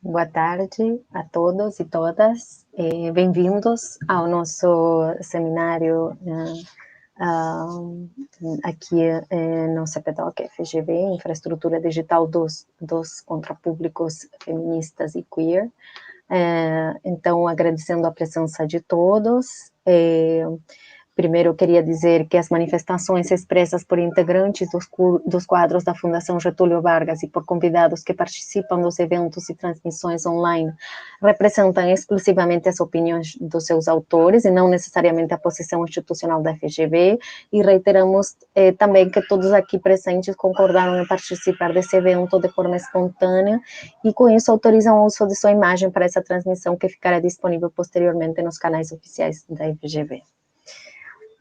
Boa tarde a todos e todas. Bem-vindos ao nosso seminário aqui no CPDOC, FGV, Infraestrutura Digital dos Contrapúblicos Feministas e Queer. Então, agradecendo a presença de todos. Primeiro, eu queria dizer que as manifestações expressas por integrantes dos quadros da Fundação Getúlio Vargas e por convidados que participam dos eventos e transmissões online representam exclusivamente as opiniões dos seus autores e não necessariamente a posição institucional da FGV, e reiteramos também que todos aqui presentes concordaram em participar desse evento de forma espontânea e, com isso, autorizam o uso de sua imagem para essa transmissão que ficará disponível posteriormente nos canais oficiais da FGV.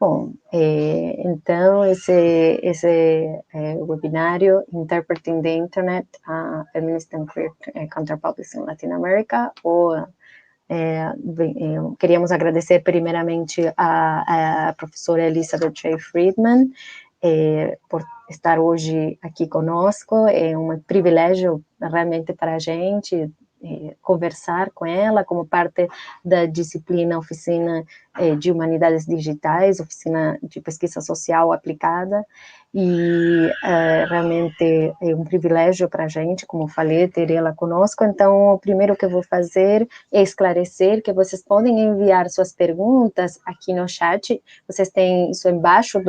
Bom, então, esse webinário, Interpreting the Internet, Feminist and Queer Counterpublics in Latin America, queríamos agradecer primeiramente a professora Elisabeth Jay Friedman por estar hoje aqui conosco. É um privilégio realmente para a gente conversar com ela como parte da disciplina Oficina de Humanidades Digitais, Oficina de Pesquisa Social Aplicada, e realmente é um privilégio para a gente, como falei, ter ela conosco. Então, o primeiro que eu vou fazer é esclarecer que vocês podem enviar suas perguntas aqui no chat. Vocês têm isso embaixo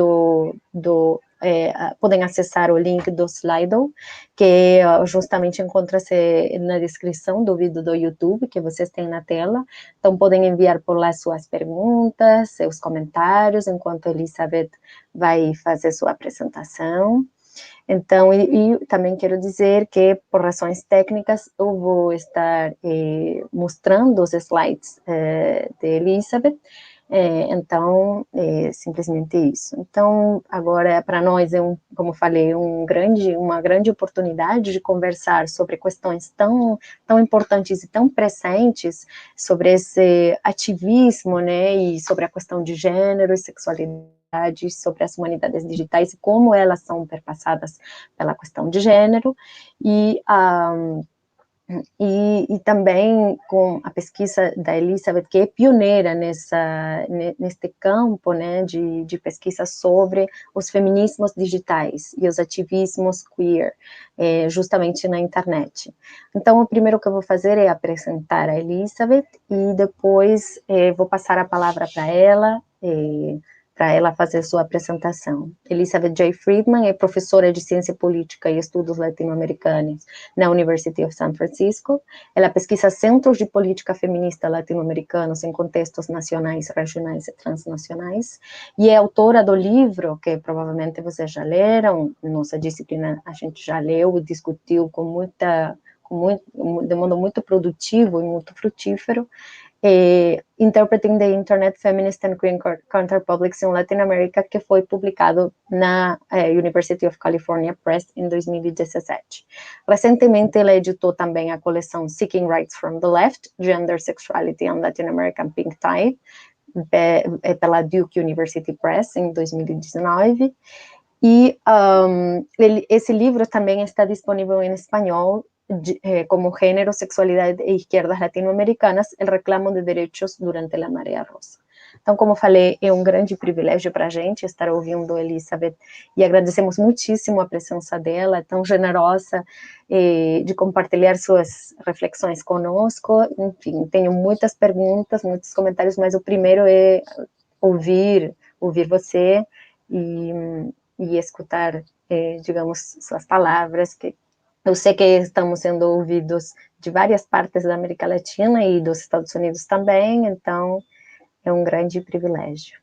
podem acessar o link do Slido, que justamente encontra-se na descrição do vídeo do YouTube, que vocês têm na tela. Então, podem enviar por lá suas perguntas, seus comentários, enquanto a Elisabeth vai fazer sua apresentação. Então, e também quero dizer que, por razões técnicas, eu vou estar mostrando os slides de Elisabeth. Então, simplesmente isso. Então, agora, para nós, como falei, uma grande oportunidade de conversar sobre questões tão importantes e tão presentes, sobre esse ativismo, né, e sobre a questão de gênero e sexualidade, sobre as humanidades digitais e como elas são perpassadas pela questão de gênero, e também com a pesquisa da Elisabeth, que é pioneira neste campo, né, de pesquisa sobre os feminismos digitais e os ativismos queer, justamente na internet. Então, o primeiro que eu vou fazer é apresentar a Elisabeth, e depois vou passar a palavra para ela fazer sua apresentação. Elisabeth Jay Friedman é professora de Ciência Política e Estudos Latino-Americanos na University of San Francisco. Ela pesquisa centros de política feminista latino-americanos em contextos nacionais, regionais e transnacionais, e é autora do livro, que provavelmente vocês já leram, nossa disciplina a gente já leu e discutiu de modo muito produtivo e muito frutífero, Interpreting the Internet, Feminist and Queer Counterpublics in Latin America, que foi publicado na University of California Press em 2017. Recentemente, ela editou também a coleção Seeking Rights from the Left, Gender, Sexuality and Latin American Pink Tide, pela Duke University Press, em 2019. E esse livro também está disponível em espanhol, como Gênero, Sexualidade e Izquierdas Latinoamericanas, el reclamo de derechos durante la marea rosa. Então, como falei, é um grande privilégio para a gente estar ouvindo a Elisabeth, e agradecemos muitíssimo a presença dela, tão generosa, de compartilhar suas reflexões conosco. Enfim, tenho muitas perguntas, muitos comentários, mas o primeiro é ouvir você e escutar, digamos, suas palavras, que eu sei que estamos sendo ouvidos de várias partes da América Latina e dos Estados Unidos também, então é um grande privilégio.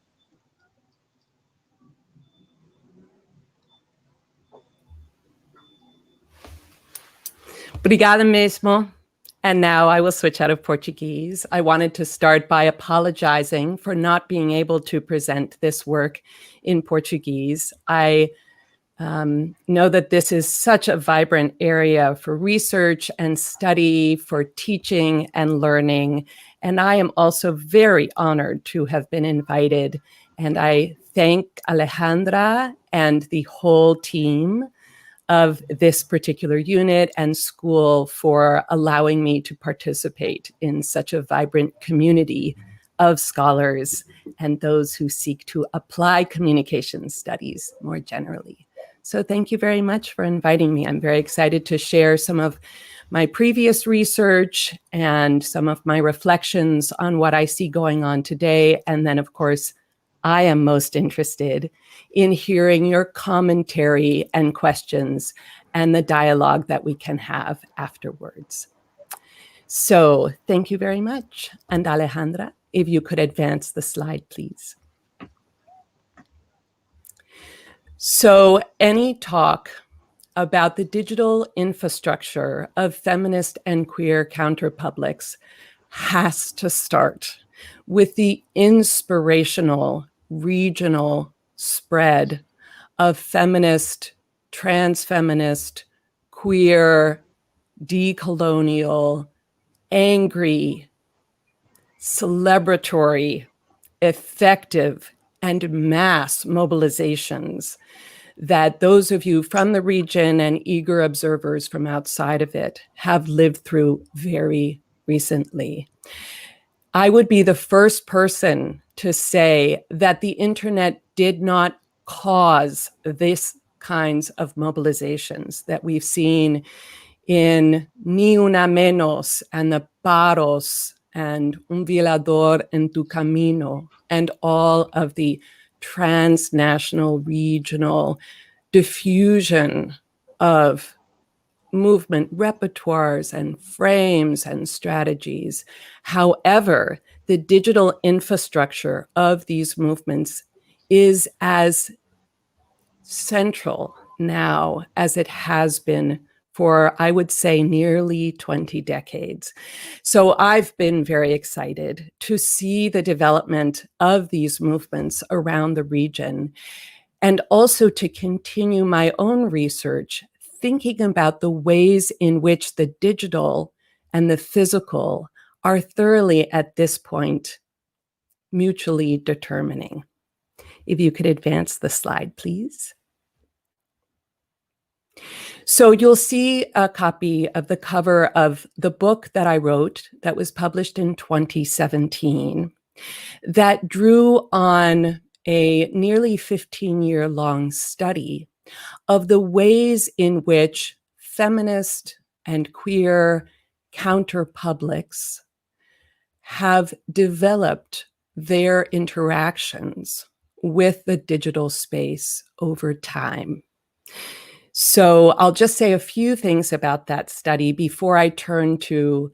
Obrigada mesmo. And now I will switch out of Portuguese. I wanted to start by apologizing for not being able to present this work in Portuguese. I know that this is such a vibrant area for research and study, for teaching and learning. And I am also very honored to have been invited. And I thank Alejandra and the whole team of this particular unit and school for allowing me to participate in such a vibrant community of scholars and those who seek to apply communication studies more generally. So thank you very much for inviting me. I'm very excited to share some of my previous research and some of my reflections on what I see going on today. And then, of course, I am most interested in hearing your commentary and questions and the dialogue that we can have afterwards. So thank you very much. And Alejandra, if you could advance the slide, please. So any talk about the digital infrastructure of feminist and queer counterpublics has to start with the inspirational regional spread of feminist, transfeminist, queer, decolonial, angry, celebratory, effective, and mass mobilizations that those of you from the region and eager observers from outside of it have lived through very recently. I would be the first person to say that the internet did not cause this kinds of mobilizations that we've seen in Ni Una Menos and the Paros and Un Violador en Tu Camino and all of the transnational, regional diffusion of movement repertoires and frames and strategies. However, the digital infrastructure of these movements is as central now as it has been for, I would say, nearly 20 decades. So I've been very excited to see the development of these movements around the region and also to continue my own research, thinking about the ways in which the digital and the physical are thoroughly, at this point, mutually determining. If you could advance the slide, please. So you'll see a copy of the cover of the book that I wrote that was published in 2017 that drew on a nearly 15-year-long study of the ways in which feminist and queer counterpublics have developed their interactions with the digital space over time. So I'll just say a few things about that study before I turn to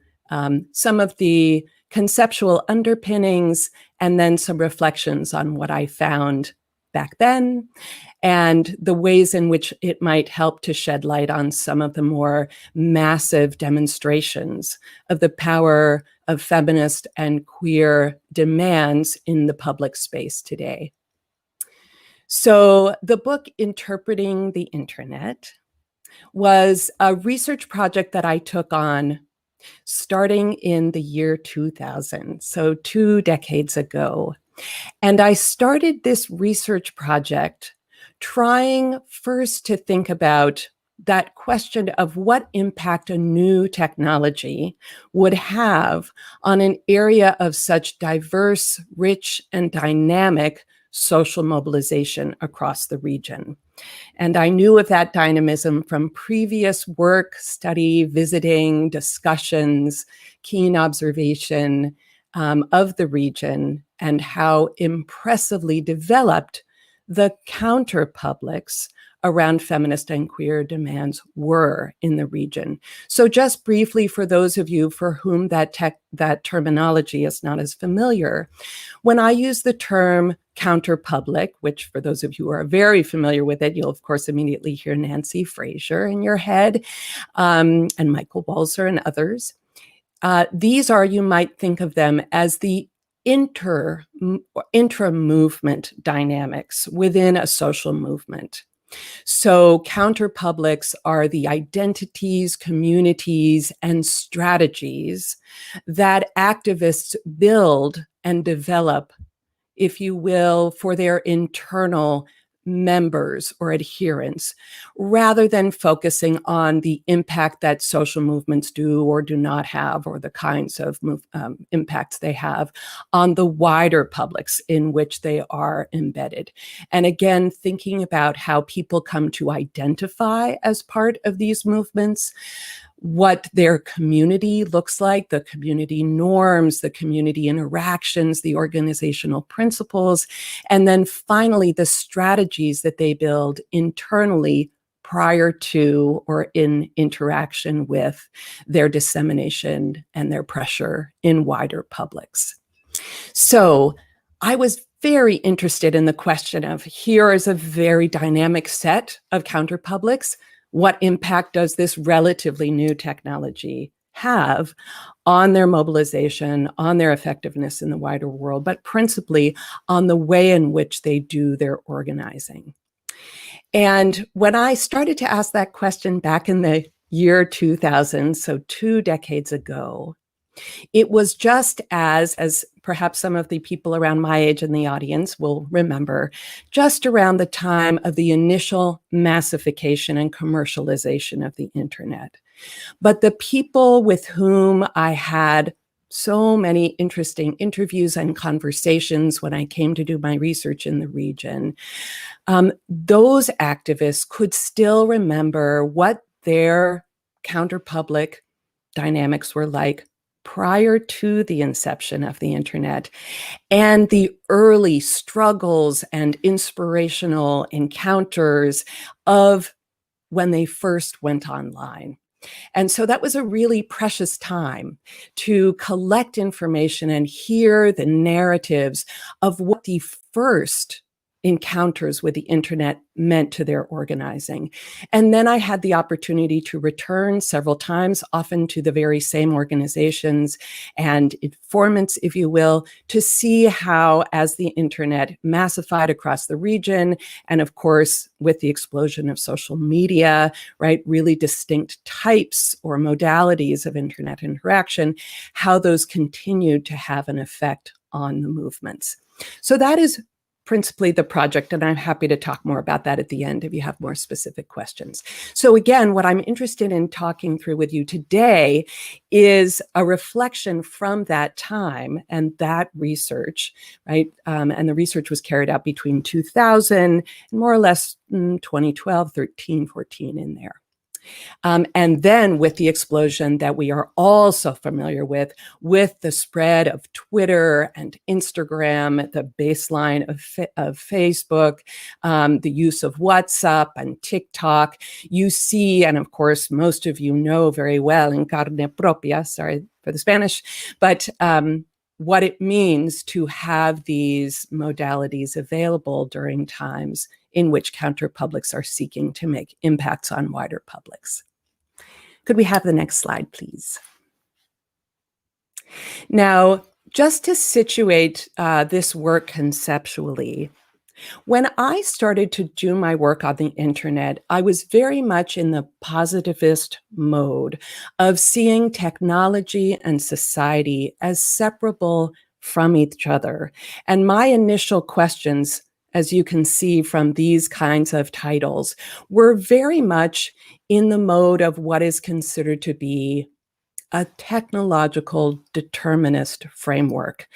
some of the conceptual underpinnings and then some reflections on what I found back then and the ways in which it might help to shed light on some of the more massive demonstrations of the power of feminist and queer demands in the public space today. So the book, Interpreting the Internet, was a research project that I took on starting in the year 2000, so 2 decades ago. And I started this research project trying first to think about that question of what impact a new technology would have on an area of such diverse, rich, and dynamic social mobilization across the region. And I knew of that dynamism from previous work, study, visiting, discussions, keen observation of the region and how impressively developed the counterpublics around feminist and queer demands were in the region. So just briefly, for those of you for whom that terminology is not as familiar, when I use the term counterpublic, which for those of you who are very familiar with it, you'll of course immediately hear Nancy Fraser in your head, and Michael Walzer and others. These are, you might think of them as the intra-movement dynamics within a social movement. So counterpublics are the identities, communities, and strategies that activists build and develop, if you will, for their internal members or adherents, rather than focusing on the impact that social movements do or do not have, or the kinds of impacts they have on the wider publics in which they are embedded. And again, thinking about how people come to identify as part of these movements, what their community looks like, the community norms, the community interactions, the organizational principles, and then finally the strategies that they build internally prior to or in interaction with their dissemination and their pressure in wider publics. So I was very interested in the question of, here is a very dynamic set of counterpublics. What impact does this relatively new technology have on their mobilization, on their effectiveness in the wider world, but principally on the way in which they do their organizing? And when I started to ask that question back in the year 2000, so 2 decades ago, it was just as perhaps some of the people around my age in the audience will remember, just around the time of the initial massification and commercialization of the internet. But the people with whom I had so many interesting interviews and conversations when I came to do my research in the region, those activists could still remember what their counterpublic dynamics were like prior to the inception of the internet, and the early struggles and inspirational encounters of when they first went online. And so that was a really precious time to collect information and hear the narratives of what the first encounters with the internet meant to their organizing. And then I had the opportunity to return several times, often to the very same organizations and informants, if you will, to see how, as the internet massified across the region, and of course, with the explosion of social media, right, really distinct types or modalities of internet interaction, how those continued to have an effect on the movements. So that is principally the project, and I'm happy to talk more about that at the end if you have more specific questions. So again, what I'm interested in talking through with you today is a reflection from that time and that research, right? And the research was carried out between 2000 and more or less 2012, 13, 14 in there. And then with the explosion that we are all so familiar with the spread of Twitter and Instagram, the baseline of Facebook, the use of WhatsApp and TikTok, you see, and of course, most of you know very well in carne propia, sorry for the Spanish, but what it means to have these modalities available during times in which counterpublics are seeking to make impacts on wider publics. Could we have the next slide, please? Now, just to situate this work conceptually, when I started to do my work on the internet, I was very much in the positivist mode of seeing technology and society as separable from each other. And my initial questions, as you can see from these kinds of titles, were very much in the mode of what is considered to be a technological determinist framework,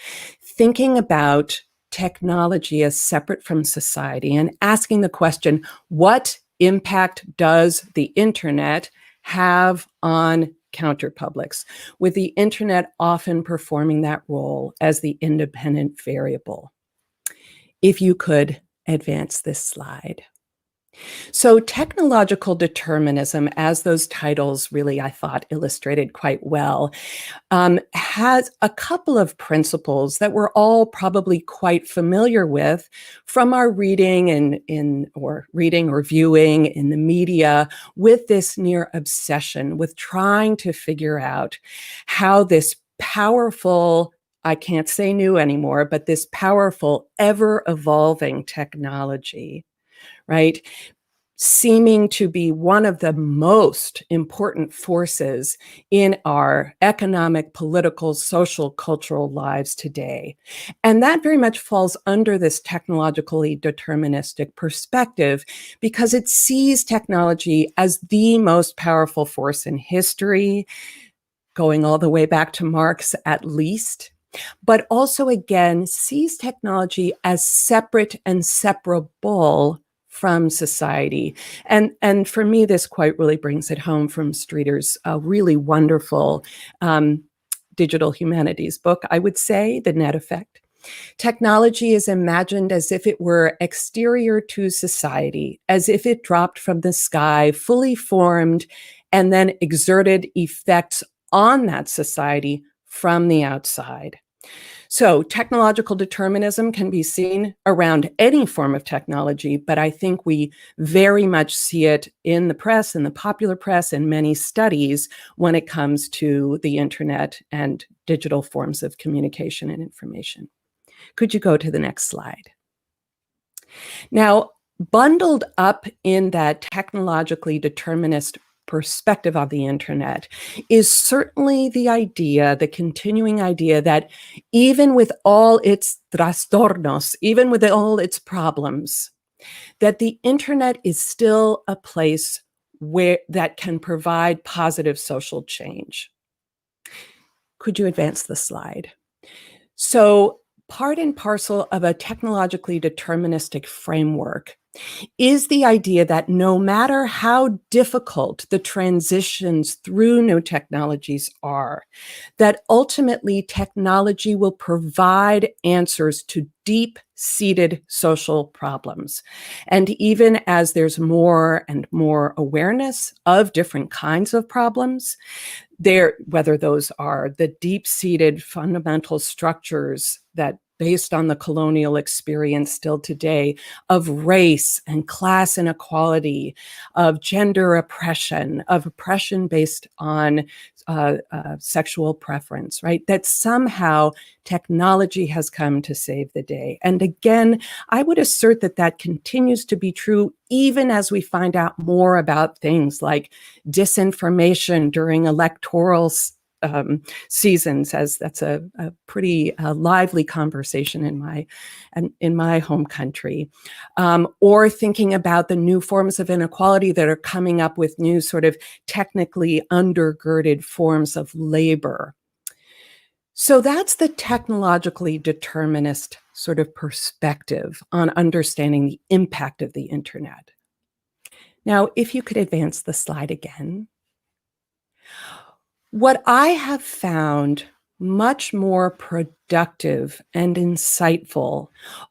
thinking about technology as separate from society and asking the question, what impact does the internet have on counterpublics, with the internet often performing that role as the independent variable? If you could advance this slide. So technological determinism, as those titles really, I thought, illustrated quite well, has a couple of principles that we're all probably quite familiar with from our reading or viewing in the media, with this near obsession with trying to figure out how this powerful, I can't say new anymore, but this powerful, ever-evolving technology, right, seeming to be one of the most important forces in our economic, political, social, cultural lives today. And that very much falls under this technologically deterministic perspective because it sees technology as the most powerful force in history, going all the way back to Marx at least, but also again sees technology as separate and separable from society. And for me, this quite really brings it home from Streeter's really wonderful digital humanities book, I would say, The Net Effect. Technology is imagined as if it were exterior to society, as if it dropped from the sky, fully formed, and then exerted effects on that society from the outside. So technological determinism can be seen around any form of technology, but I think we very much see it in the press, in the popular press, in many studies when it comes to the internet and digital forms of communication and information. Could you go to the next slide? Now, bundled up in that technologically determinist perspective of the internet is certainly the idea, the continuing idea that even with all its trastornos, even with all its problems, that the internet is still a place where that can provide positive social change. Could you advance the slide? So part and parcel of a technologically deterministic framework is the idea that no matter how difficult the transitions through new technologies are, that ultimately technology will provide answers to deep-seated social problems. And even as there's more and more awareness of different kinds of problems, whether those are the deep-seated fundamental structures that based on the colonial experience still today of race and class inequality, of gender oppression, of oppression based on sexual preference, right? That somehow technology has come to save the day. And again, I would assert that that continues to be true even as we find out more about things like disinformation during electoral seasons, as that's a pretty lively conversation in my home country, or thinking about the new forms of inequality that are coming up with new sort of technically undergirded forms of labor. So that's the technologically determinist sort of perspective on understanding the impact of the internet. Now, if you could advance the slide again. What I have found much more productive and insightful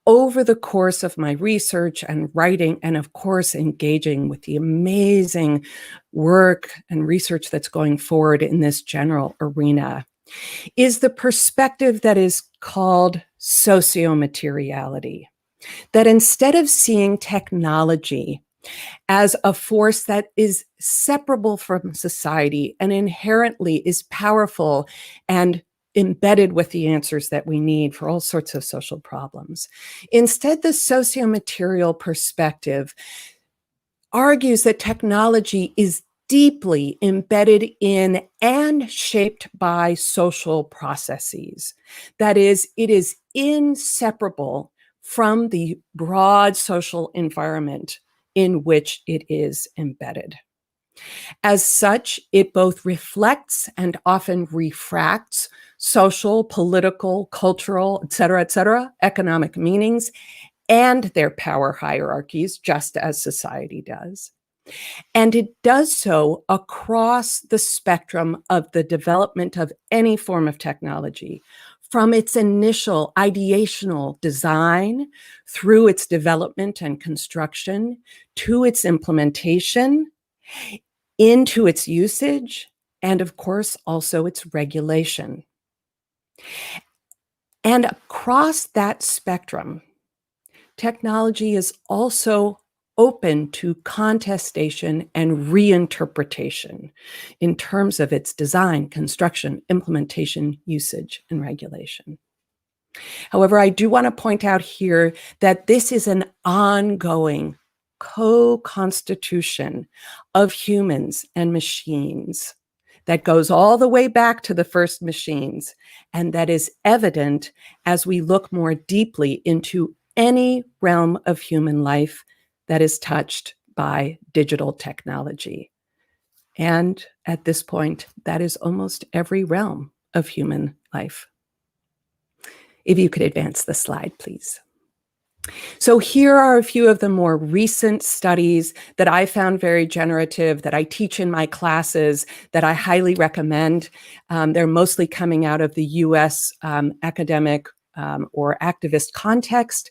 over the course of my research and writing, and of course, engaging with the amazing work and research that's going forward in this general arena, is the perspective that is called socio-materiality. That instead of seeing technology as a force that is separable from society and inherently is powerful and embedded with the answers that we need for all sorts of social problems. Instead, the socio-material perspective argues that technology is deeply embedded in and shaped by social processes. That is, it is inseparable from the broad social environment in which it is embedded. As such, it both reflects and often refracts social, political, cultural, et cetera, economic meanings and their power hierarchies, just as society does. And it does so across the spectrum of the development of any form of technology, from its initial ideational design through its development and construction to its implementation, into its usage, and of course, also its regulation. And across that spectrum, technology is also open to contestation and reinterpretation in terms of its design, construction, implementation, usage, and regulation. However, I do want to point out here that this is an ongoing co-constitution of humans and machines that goes all the way back to the first machines, and that is evident as we look more deeply into any realm of human life that is touched by digital technology. And at this point, that is almost every realm of human life. If you could advance the slide, please. So here are a few of the more recent studies that I found very generative, that I teach in my classes, that I highly recommend. They're mostly coming out of the US academic or activist context.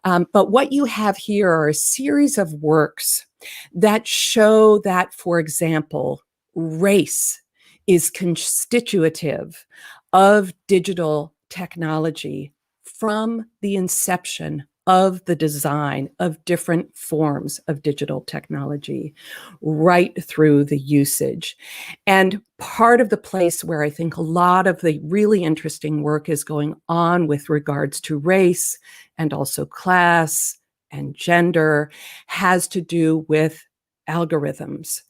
But what you have here are a series of works that show that, for example, race is constitutive of digital technology from the inception of the design of different forms of digital technology right through the usage. And part of the place where I think a lot of the really interesting work is going on with regards to race and also class and gender has to do with algorithms.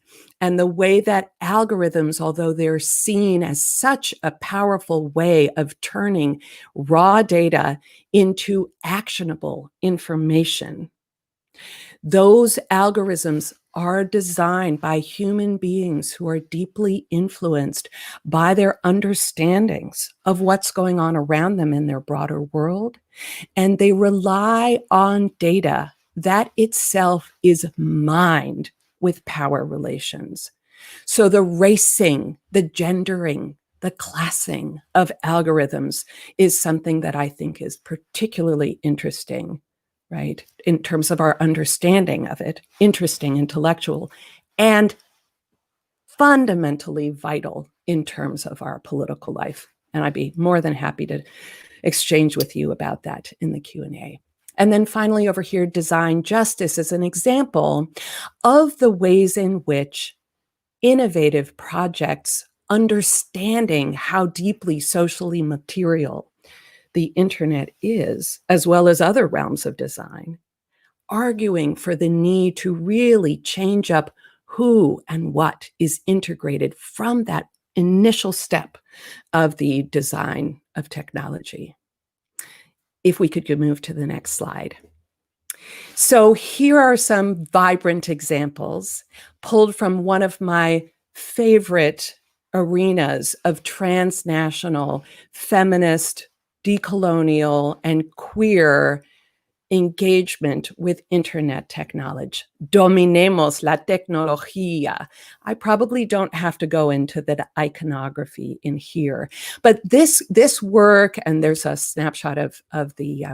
And the way that algorithms, although they're seen as such a powerful way of turning raw data into actionable information, those algorithms are designed by human beings who are deeply influenced by their understandings of what's going on around them in their broader world. And they rely on data that itself is mined with power relations. So the racing, the gendering, the classing of algorithms is something that I think is particularly interesting, right? In terms of our understanding of it, interesting, intellectual, and fundamentally vital in terms of our political life. And I'd be more than happy to exchange with you about that in the Q&A. And then finally over here, design justice is an example of the ways in which innovative projects, understanding how deeply socially material the internet is, as well as other realms of design, arguing for the need to really change up who and what is integrated from that initial step of the design of technology. If we could move to the next slide. So here are some vibrant examples pulled from one of my favorite arenas of transnational, feminist, decolonial, and queer engagement with internet technology. Dominemos la tecnología. I probably don't have to go into the iconography in here, but this work, and there's a snapshot of the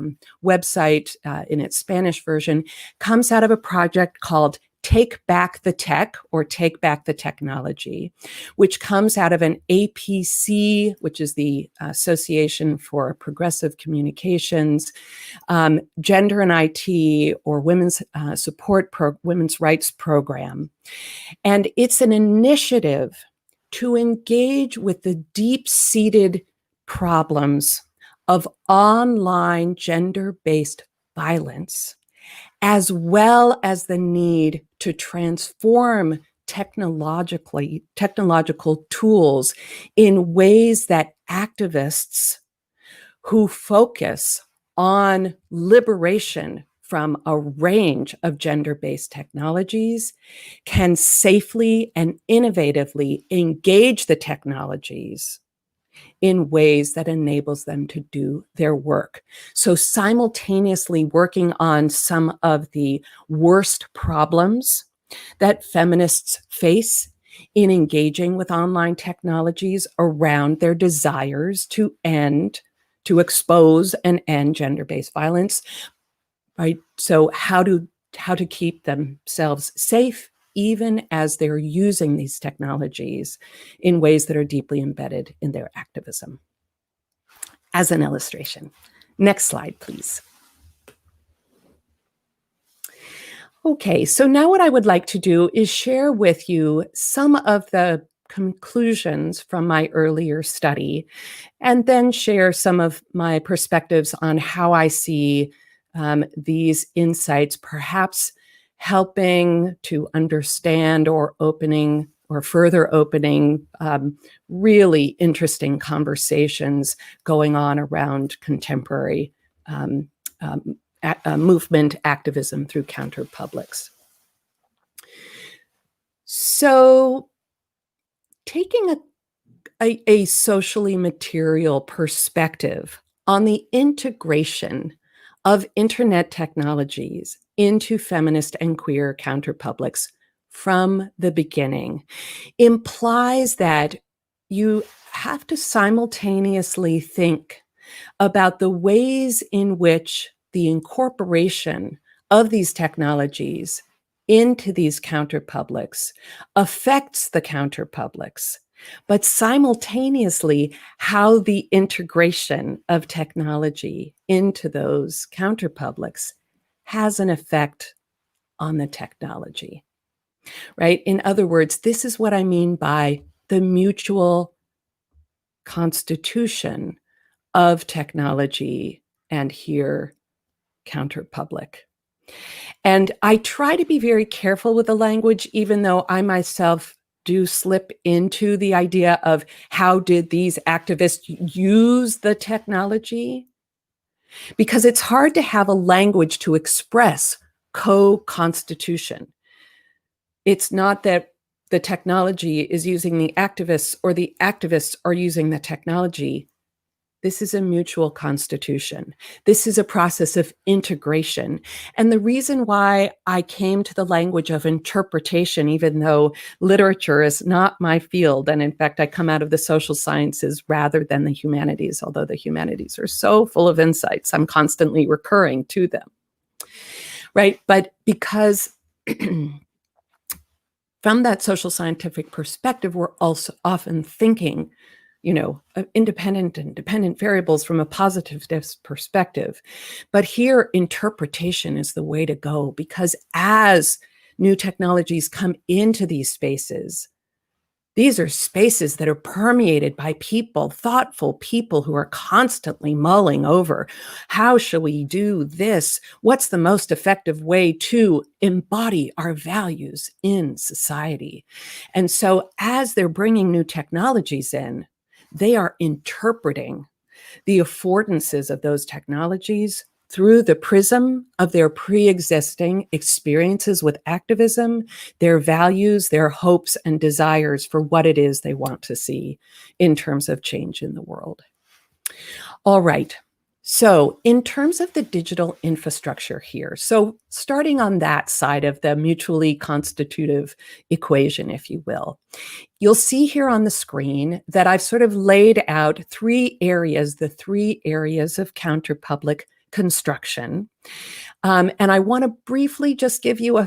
website in its Spanish version, comes out of a project called Take Back the Tech, or Take Back the Technology, which comes out of an APC, which is the Association for Progressive Communications, Gender and IT, or Women's Women's Rights Program. And it's an initiative to engage with the deep-seated problems of online gender-based violence, as well as the need to transform technological tools in ways that activists who focus on liberation from a range of gender-based technologies can safely and innovatively engage the technologies in ways that enables them to do their work. So simultaneously working on some of the worst problems that feminists face in engaging with online technologies around their desires to expose and end gender-based violence, right? So how to keep themselves safe even as they're using these technologies in ways that are deeply embedded in their activism. As an illustration. Next slide, please. Okay, so now what I would like to do is share with you some of the conclusions from my earlier study, and then share some of my perspectives on how I see these insights perhaps helping to understand or opening or further opening really interesting conversations going on around contemporary movement activism through counterpublics. So taking a socially material perspective on the integration of internet technologies into feminist and queer counterpublics from the beginning implies that you have to simultaneously think about the ways in which the incorporation of these technologies into these counterpublics affects the counterpublics, but simultaneously how the integration of technology into those counterpublics has an effect on the technology, right? In other words, this is what I mean by the mutual constitution of technology and here counterpublic. And I try to be very careful with the language, even though I myself do slip into the idea of how did these activists use the technology? Because it's hard to have a language to express co-constitution. It's not that the technology is using the activists or the activists are using the technology. This is a mutual constitution. This is a process of integration. And the reason why I came to the language of interpretation, even though literature is not my field, and in fact, I come out of the social sciences rather than the humanities, although the humanities are so full of insights, I'm constantly recurring to them, right? But because from that social scientific perspective, we're also often thinking independent and dependent variables from a positivist perspective. But here, interpretation is the way to go, because as new technologies come into these spaces, these are spaces that are permeated by people, thoughtful people who are constantly mulling over, how shall we do this? What's the most effective way to embody our values in society? And so as they're bringing new technologies in, they are interpreting the affordances of those technologies through the prism of their pre-existing experiences with activism, their values, their hopes and desires for what it is they want to see in terms of change in the world. All right. So in terms of the digital infrastructure here, so starting on that side of the mutually constitutive equation, if you will, you'll see here on the screen that I've sort of laid out the 3 areas of counterpublic construction. And I want to briefly just give you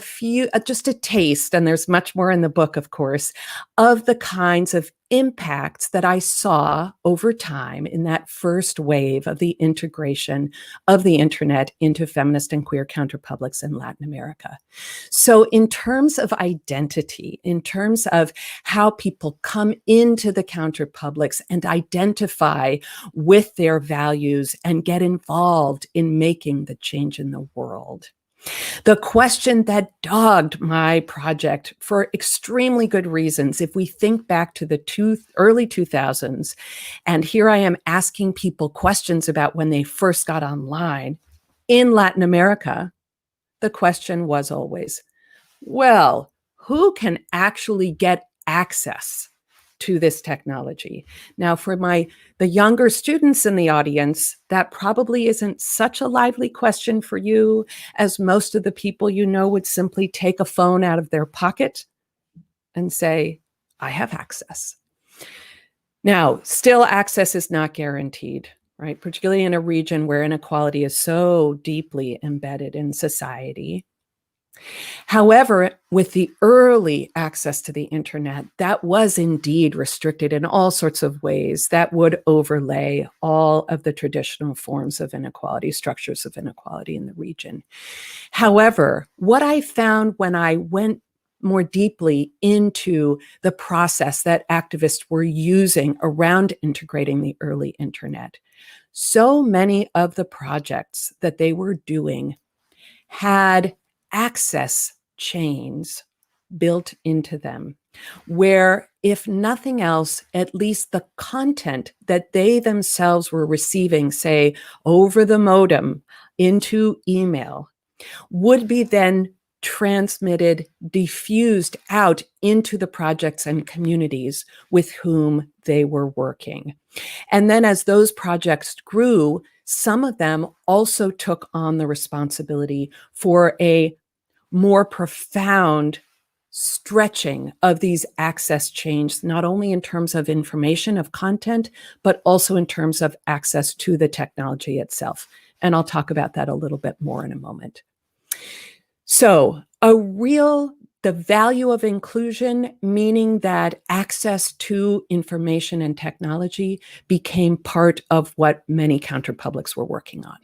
just a taste, and there's much more in the book, of course, of the kinds of impacts that I saw over time in that first wave of the integration of the internet into feminist and queer counterpublics in Latin America. So in terms of identity, in terms of how people come into the counterpublics and identify with their values and get involved in making the change in the world. The question that dogged my project for extremely good reasons, if we think back to the early 2000s, and here I am asking people questions about when they first got online in Latin America, the question was always, well, who can actually get access to this technology? Now, for the younger students in the audience, that probably isn't such a lively question for you, as most of the people you know would simply take a phone out of their pocket and say, I have access. Now, still access is not guaranteed, right? Particularly in a region where inequality is so deeply embedded in society. However, with the early access to the internet, that was indeed restricted in all sorts of ways that would overlay all of the traditional forms of inequality, structures of inequality in the region. However, what I found when I went more deeply into the process that activists were using around integrating the early internet, so many of the projects that they were doing had access chains built into them, where, if nothing else, at least the content that they themselves were receiving, say, over the modem into email, would be then transmitted, diffused out into the projects and communities with whom they were working. And then as those projects grew, some of them also took on the responsibility for a more profound stretching of these access chains, not only in terms of information, of content, but also in terms of access to the technology itself. And I'll talk about that a little bit more in a moment. So the value of inclusion, meaning that access to information and technology became part of what many counterpublics were working on.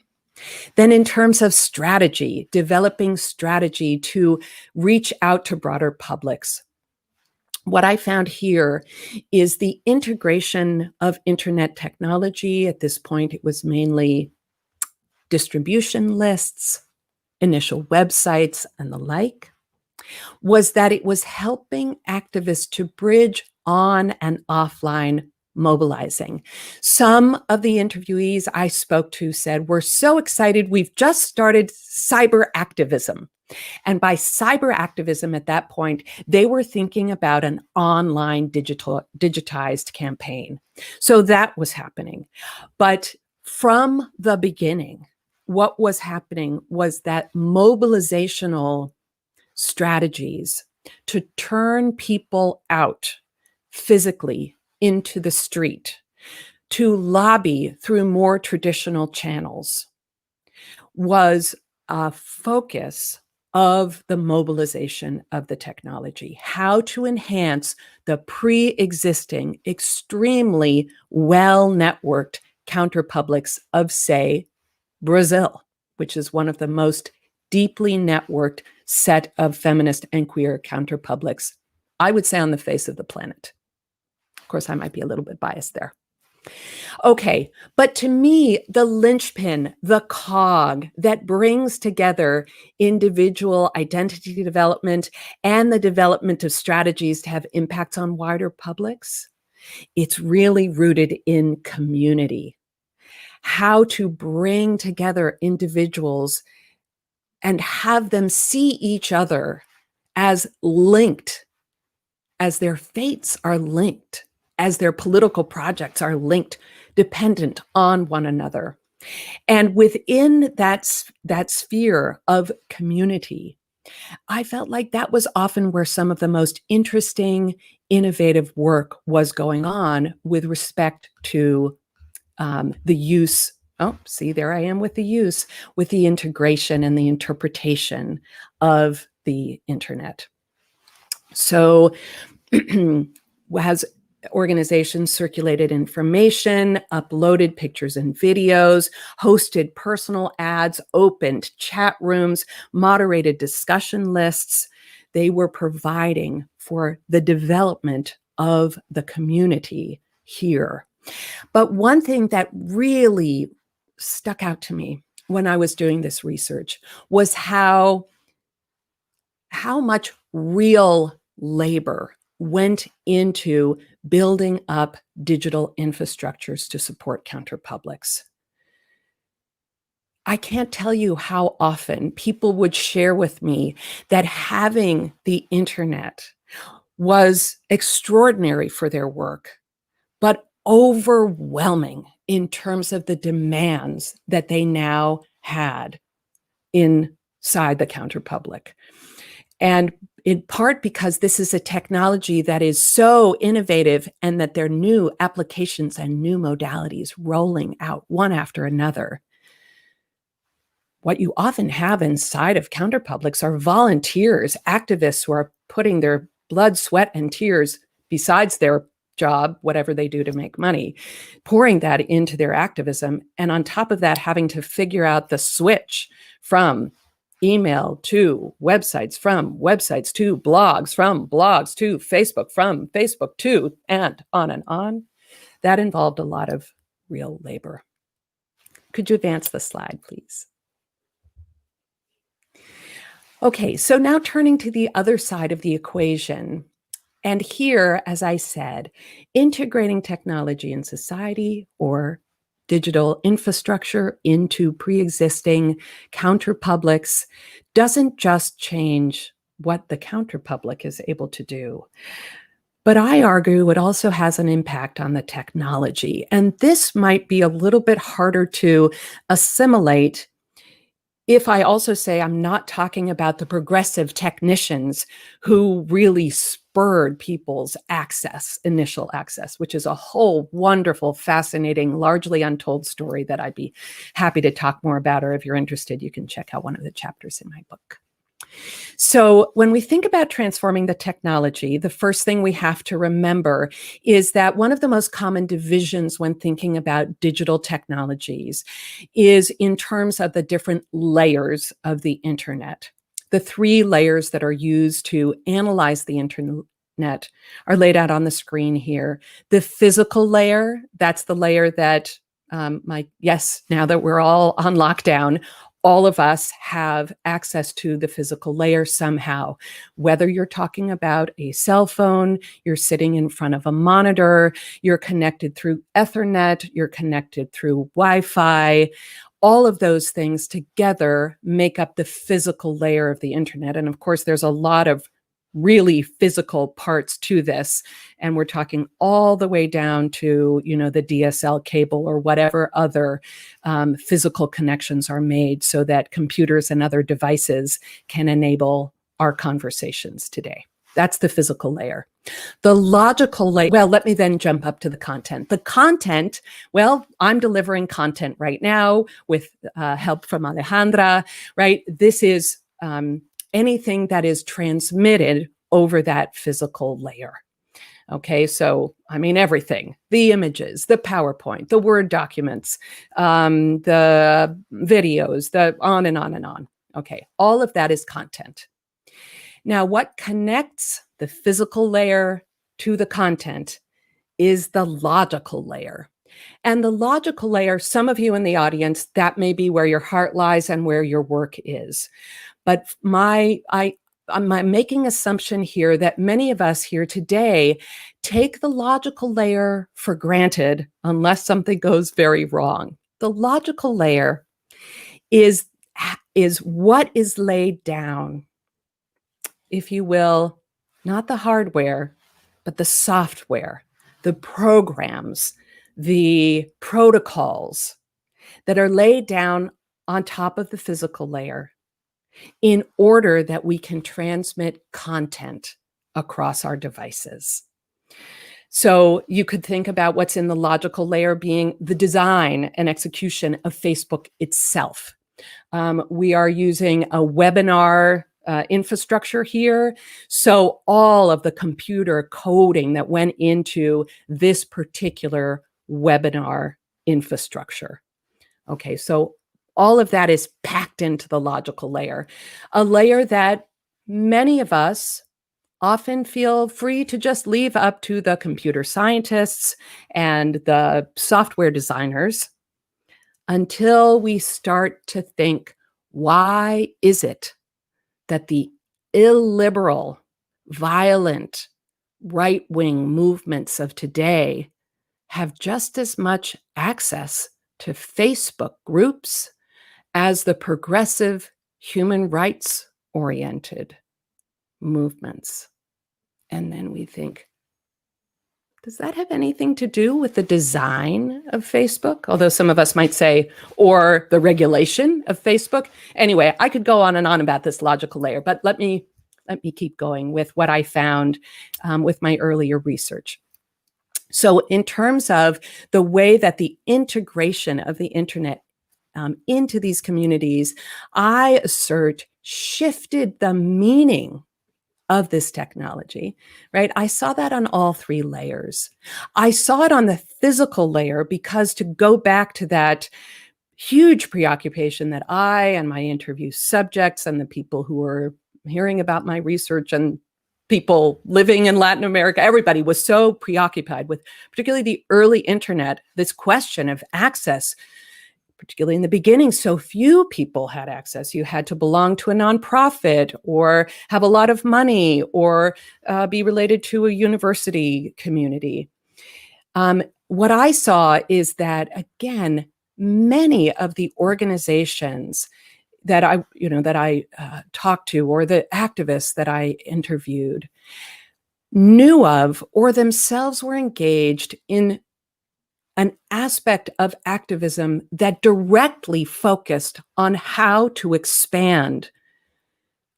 Then in terms of strategy, developing strategy to reach out to broader publics, what I found here is the integration of internet technology. At this point, it was mainly distribution lists, initial websites, and the like, was that it was helping activists to bridge on and offline mobilizing. Some of the interviewees I spoke to said, "We're so excited, we've just started cyber activism." And by cyber activism at that point, they were thinking about an online digitized campaign. So that was happening. But from the beginning, what was happening was that mobilizational strategies to turn people out physically into the street, to lobby through more traditional channels, was a focus of the mobilization of the technology, how to enhance the pre-existing, extremely well-networked counterpublics of, say, Brazil, which is one of the most deeply networked set of feminist and queer counterpublics, I would say, on the face of the planet. Of course, I might be a little bit biased there. Okay, but to me, the linchpin, the cog that brings together individual identity development and the development of strategies to have impacts on wider publics, it's really rooted in community. How to bring together individuals and have them see each other as linked, as their fates are linked, as their political projects are linked, dependent on one another. And within that sphere of community, I felt like that was often where some of the most interesting, innovative work was going on with respect to the use. Oh, see, there I am with the use, with the integration and the interpretation of the internet. So as organizations circulated information, uploaded pictures and videos, hosted personal ads, opened chat rooms, moderated discussion lists, they were providing for the development of the community here. But one thing that really stuck out to me when I was doing this research was how much real labor went into building up digital infrastructures to support counterpublics. I can't tell you how often people would share with me that having the internet was extraordinary for their work, but overwhelming in terms of the demands that they now had inside the counterpublic. And in part because this is a technology that is so innovative and that there are new applications and new modalities rolling out one after another. What you often have inside of counterpublics are volunteers, activists who are putting their blood, sweat, and tears besides their job, whatever they do to make money, pouring that into their activism. And on top of that, having to figure out the switch from email to websites, from websites to blogs, from blogs to Facebook, from Facebook to, and on. That involved a lot of real labor. Could you advance the slide, please? Okay, so now turning to the other side of the equation. And here, as I said, integrating technology in society or digital infrastructure into pre-existing counterpublics doesn't just change what the counterpublic is able to do, but I argue it also has an impact on the technology. And this might be a little bit harder to assimilate if I also say I'm not talking about the progressive technicians who really spurred people's access, initial access, which is a whole wonderful, fascinating, largely untold story that I'd be happy to talk more about, or if you're interested, you can check out one of the chapters in my book. So when we think about transforming the technology, the first thing we have to remember is that one of the most common divisions when thinking about digital technologies is in terms of the different layers of the internet. The 3 layers that are used to analyze the internet are laid out on the screen here. The physical layer, that's the layer that now that we're all on lockdown, all of us have access to the physical layer somehow, whether you're talking about a cell phone, you're sitting in front of a monitor, you're connected through Ethernet, you're connected through Wi-Fi. All of those things together make up the physical layer of the internet. And of course, there's a lot of really physical parts to this. And we're talking all the way down to, the DSL cable or whatever other physical connections are made so that computers and other devices can enable our conversations today. That's the physical layer. The logical layer, well, let me then jump up to the content. The content, well, I'm delivering content right now with help from Alejandra, right? This is anything that is transmitted over that physical layer. Okay, so everything, the images, the PowerPoint, the Word documents, the videos, the on and on and on. Okay, all of that is content. Now, what connects the physical layer to the content is the logical layer. And the logical layer, some of you in the audience, that may be where your heart lies and where your work is. But I'm making assumption here that many of us here today take the logical layer for granted unless something goes very wrong. The logical layer is what is laid down, if you will, not the hardware, but the software, the programs, the protocols that are laid down on top of the physical layer in order that we can transmit content across our devices. So you could think about what's in the logical layer being the design and execution of Facebook itself. We are using a webinar infrastructure here. So all of the computer coding that went into this particular webinar infrastructure. Okay, so all of that is packed into the logical layer, a layer that many of us often feel free to just leave up to the computer scientists and the software designers until we start to think, why is it that the illiberal, violent, right-wing movements of today have just as much access to Facebook groups as the progressive, human rights-oriented movements? And then we think, does that have anything to do with the design of Facebook? Although some of us might say, or the regulation of Facebook. Anyway, I could go on and on about this logical layer, but let me keep going with what I found with my earlier research. So in terms of the way that the integration of the internet into these communities, I assert shifted the meaning of this technology, right? I saw that on all 3 layers. I saw it on the physical layer because, to go back to that huge preoccupation that I and my interview subjects and the people who were hearing about my research and people living in Latin America, everybody was so preoccupied with, particularly the early internet, this question of access particularly in the beginning, so few people had access. You had to belong to a nonprofit or have a lot of money or be related to a university community. What I saw is that, again, many of the organizations that I talked to, or the activists that I interviewed, knew of or themselves were engaged in an aspect of activism that directly focused on how to expand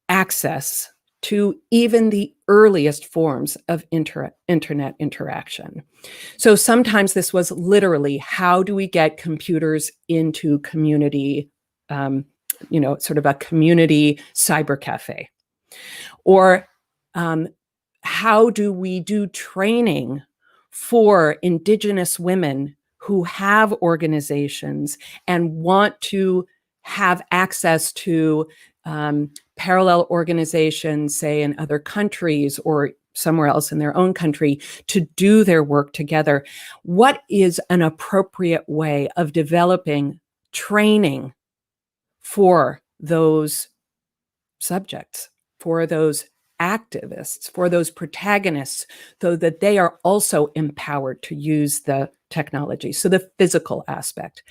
access to even the earliest forms of internet interaction. So sometimes this was literally, how do we get computers into community, sort of a community cyber cafe? Or how do we do training for Indigenous women who have organizations and want to have access to parallel organizations, say in other countries or somewhere else in their own country, to do their work together? What is an appropriate way of developing training for those subjects, for those activists, for those protagonists, so that they are also empowered to use the technology? So the physical aspect.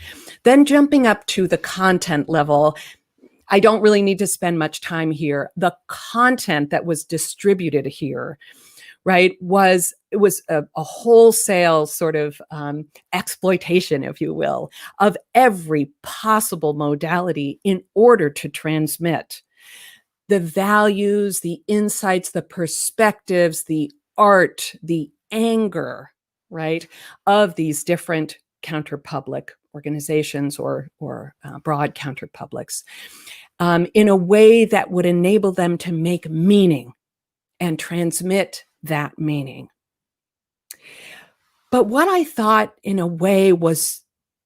Then jumping up to the content level, I don't really need to spend much time here. The content that was distributed here, right, was a wholesale sort of exploitation, if you will, of every possible modality in order to transmit the values, the insights, the perspectives, the art, the anger, right, of these different counterpublic organizations or broad counterpublics, in a way that would enable them to make meaning and transmit that meaning. But what I thought in a way was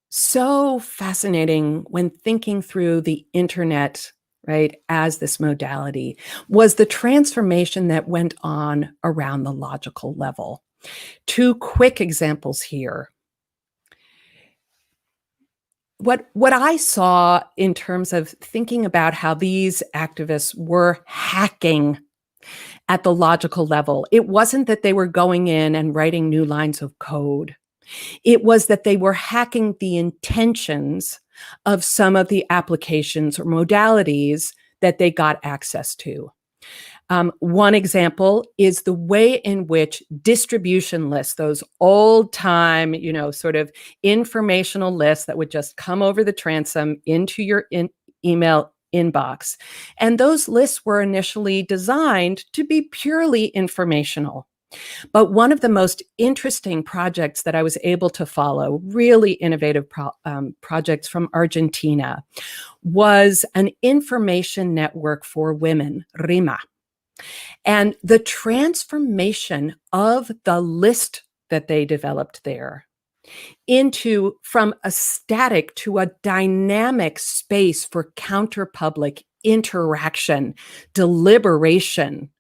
so fascinating when thinking through the internet, right, as this modality, was the transformation that went on around the logical level. Two quick examples here. What I saw in terms of thinking about how these activists were hacking at the logical level, it wasn't that they were going in and writing new lines of code. It was that they were hacking the intentions of some of the applications or modalities that they got access to. One example is the way in which distribution lists, those old time, sort of informational lists that would just come over the transom into your email inbox. And those lists were initially designed to be purely informational. But one of the most interesting projects that I was able to follow, really innovative projects from Argentina, was an information network for women, RIMA. And the transformation of the list that they developed there from a static to a dynamic space for counterpublic interaction, deliberation,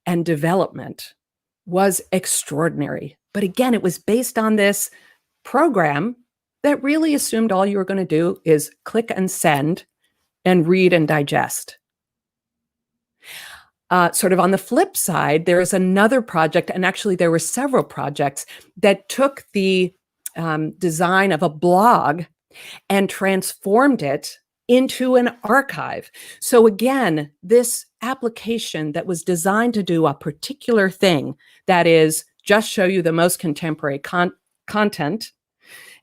and development was extraordinary. But again, it was based on this program that really assumed all you were going to do is click and send and read and digest. Sort of on the flip side, there is another project, and actually there were several projects that took the design of a blog and transformed it into an archive. So again, this application that was designed to do a particular thing, that is just show you the most contemporary content.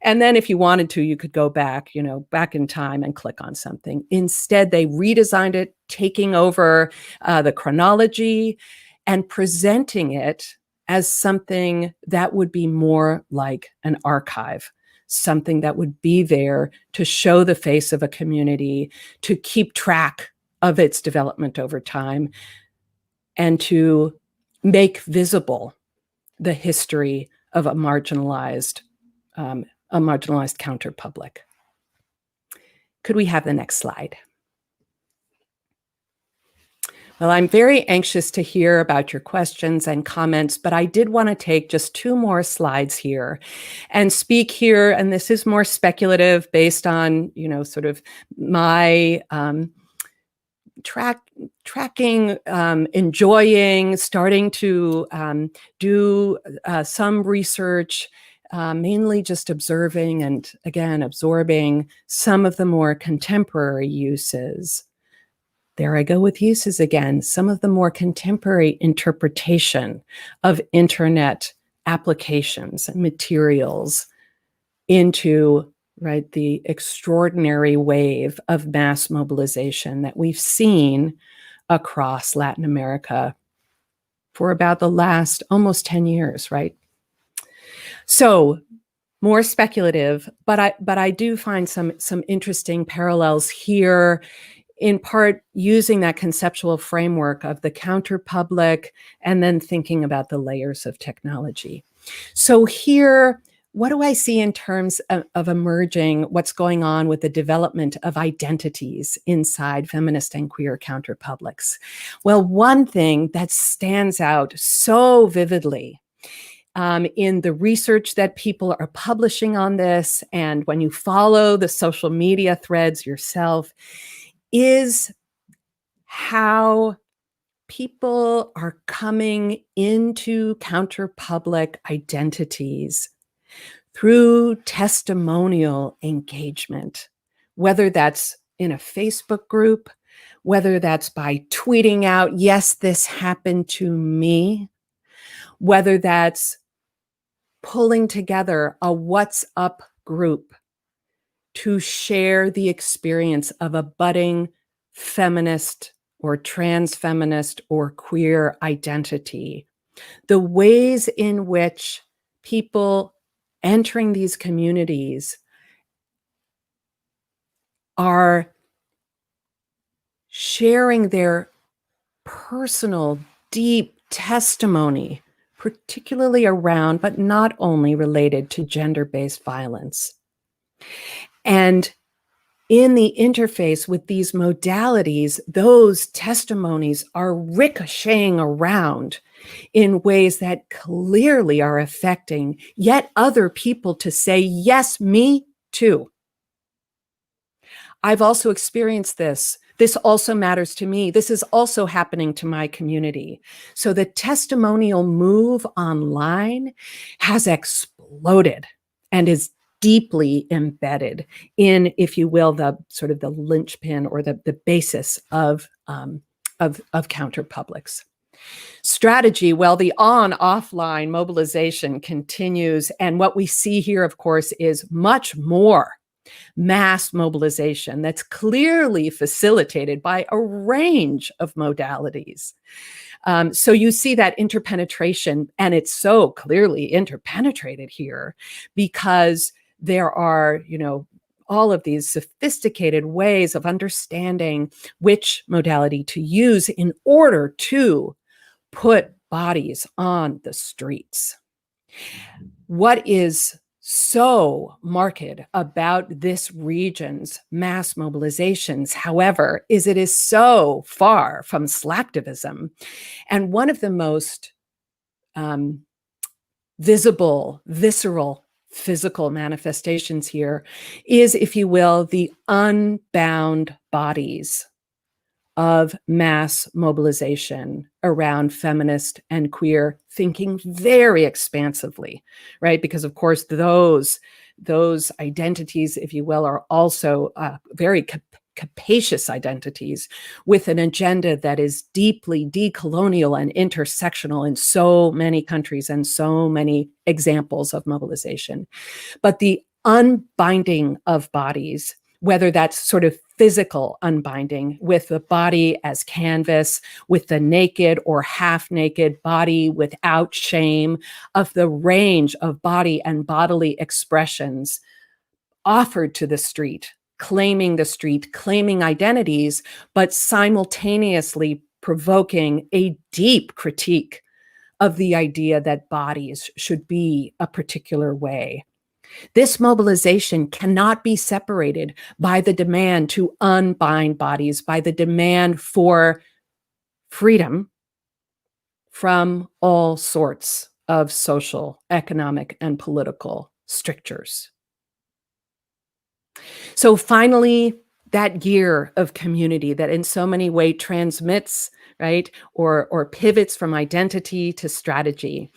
And then if you wanted to, you could go back, back in time and click on something. Instead, they redesigned it, taking over the chronology and presenting it as something that would be more like an archive, something that would be there to show the face of a community, to keep track of its development over time, and to make visible the history of a marginalized counterpublic. Could we have the next slide? Well, I'm very anxious to hear about your questions and comments, but I did want to take just 2 more slides here and speak here, and this is more speculative based on, sort of my tracking, enjoying, starting to do some research, mainly just observing and, again, absorbing some of the more contemporary uses. There I go with uses again, some of the more contemporary interpretation of internet applications and materials into the extraordinary wave of mass mobilization that we've seen across Latin America for about the last almost 10 years, right? So more speculative, but I do find some interesting parallels here, in part using that conceptual framework of the counterpublic and then thinking about the layers of technology. So here, what do I see in terms of emerging, what's going on with the development of identities inside feminist and queer counterpublics? Well, one thing that stands out so vividly in the research that people are publishing on this, and when you follow the social media threads yourself, is how people are coming into counterpublic identities through testimonial engagement, whether that's in a Facebook group, whether that's by tweeting out, yes, this happened to me, whether that's pulling together a WhatsApp group to share the experience of a budding feminist or trans feminist or queer identity. The ways in which people entering these communities are sharing their personal, deep testimony, particularly around, but not only related to gender-based violence. And in the interface with these modalities, those testimonies are ricocheting around in ways that clearly are affecting yet other people to say, yes, me too. I've also experienced this. This also matters to me. This is also happening to my community. So the testimonial move online has exploded and is deeply embedded in, if you will, the sort of the linchpin or the basis of counterpublics. Strategy, well, the on-offline mobilization continues. And what we see here, of course, is much more mass mobilization that's clearly facilitated by a range of modalities. So you see that interpenetration, and it's so clearly interpenetrated here because there are, all of these sophisticated ways of understanding which modality to use in order to put bodies on the streets. What is so marked about this region's mass mobilizations, however, is it is so far from slacktivism. And one of the most visible, visceral, physical manifestations here is, if you will, the unbound bodies of mass mobilization around feminist and queer thinking very expansively, right? Because of course, those identities, if you will, are also very capacious identities with an agenda that is deeply decolonial and intersectional in so many countries and so many examples of mobilization. But the unbinding of bodies, whether that's sort of physical unbinding with the body as canvas, with the naked or half-naked body without shame, of the range of body and bodily expressions offered to the street, claiming identities, but simultaneously provoking a deep critique of the idea that bodies should be a particular way. This mobilization cannot be separated by the demand to unbind bodies, by the demand for freedom from all sorts of social, economic, and political strictures. So finally, that gear of community that in so many ways transmits, right, or pivots from identity to strategy.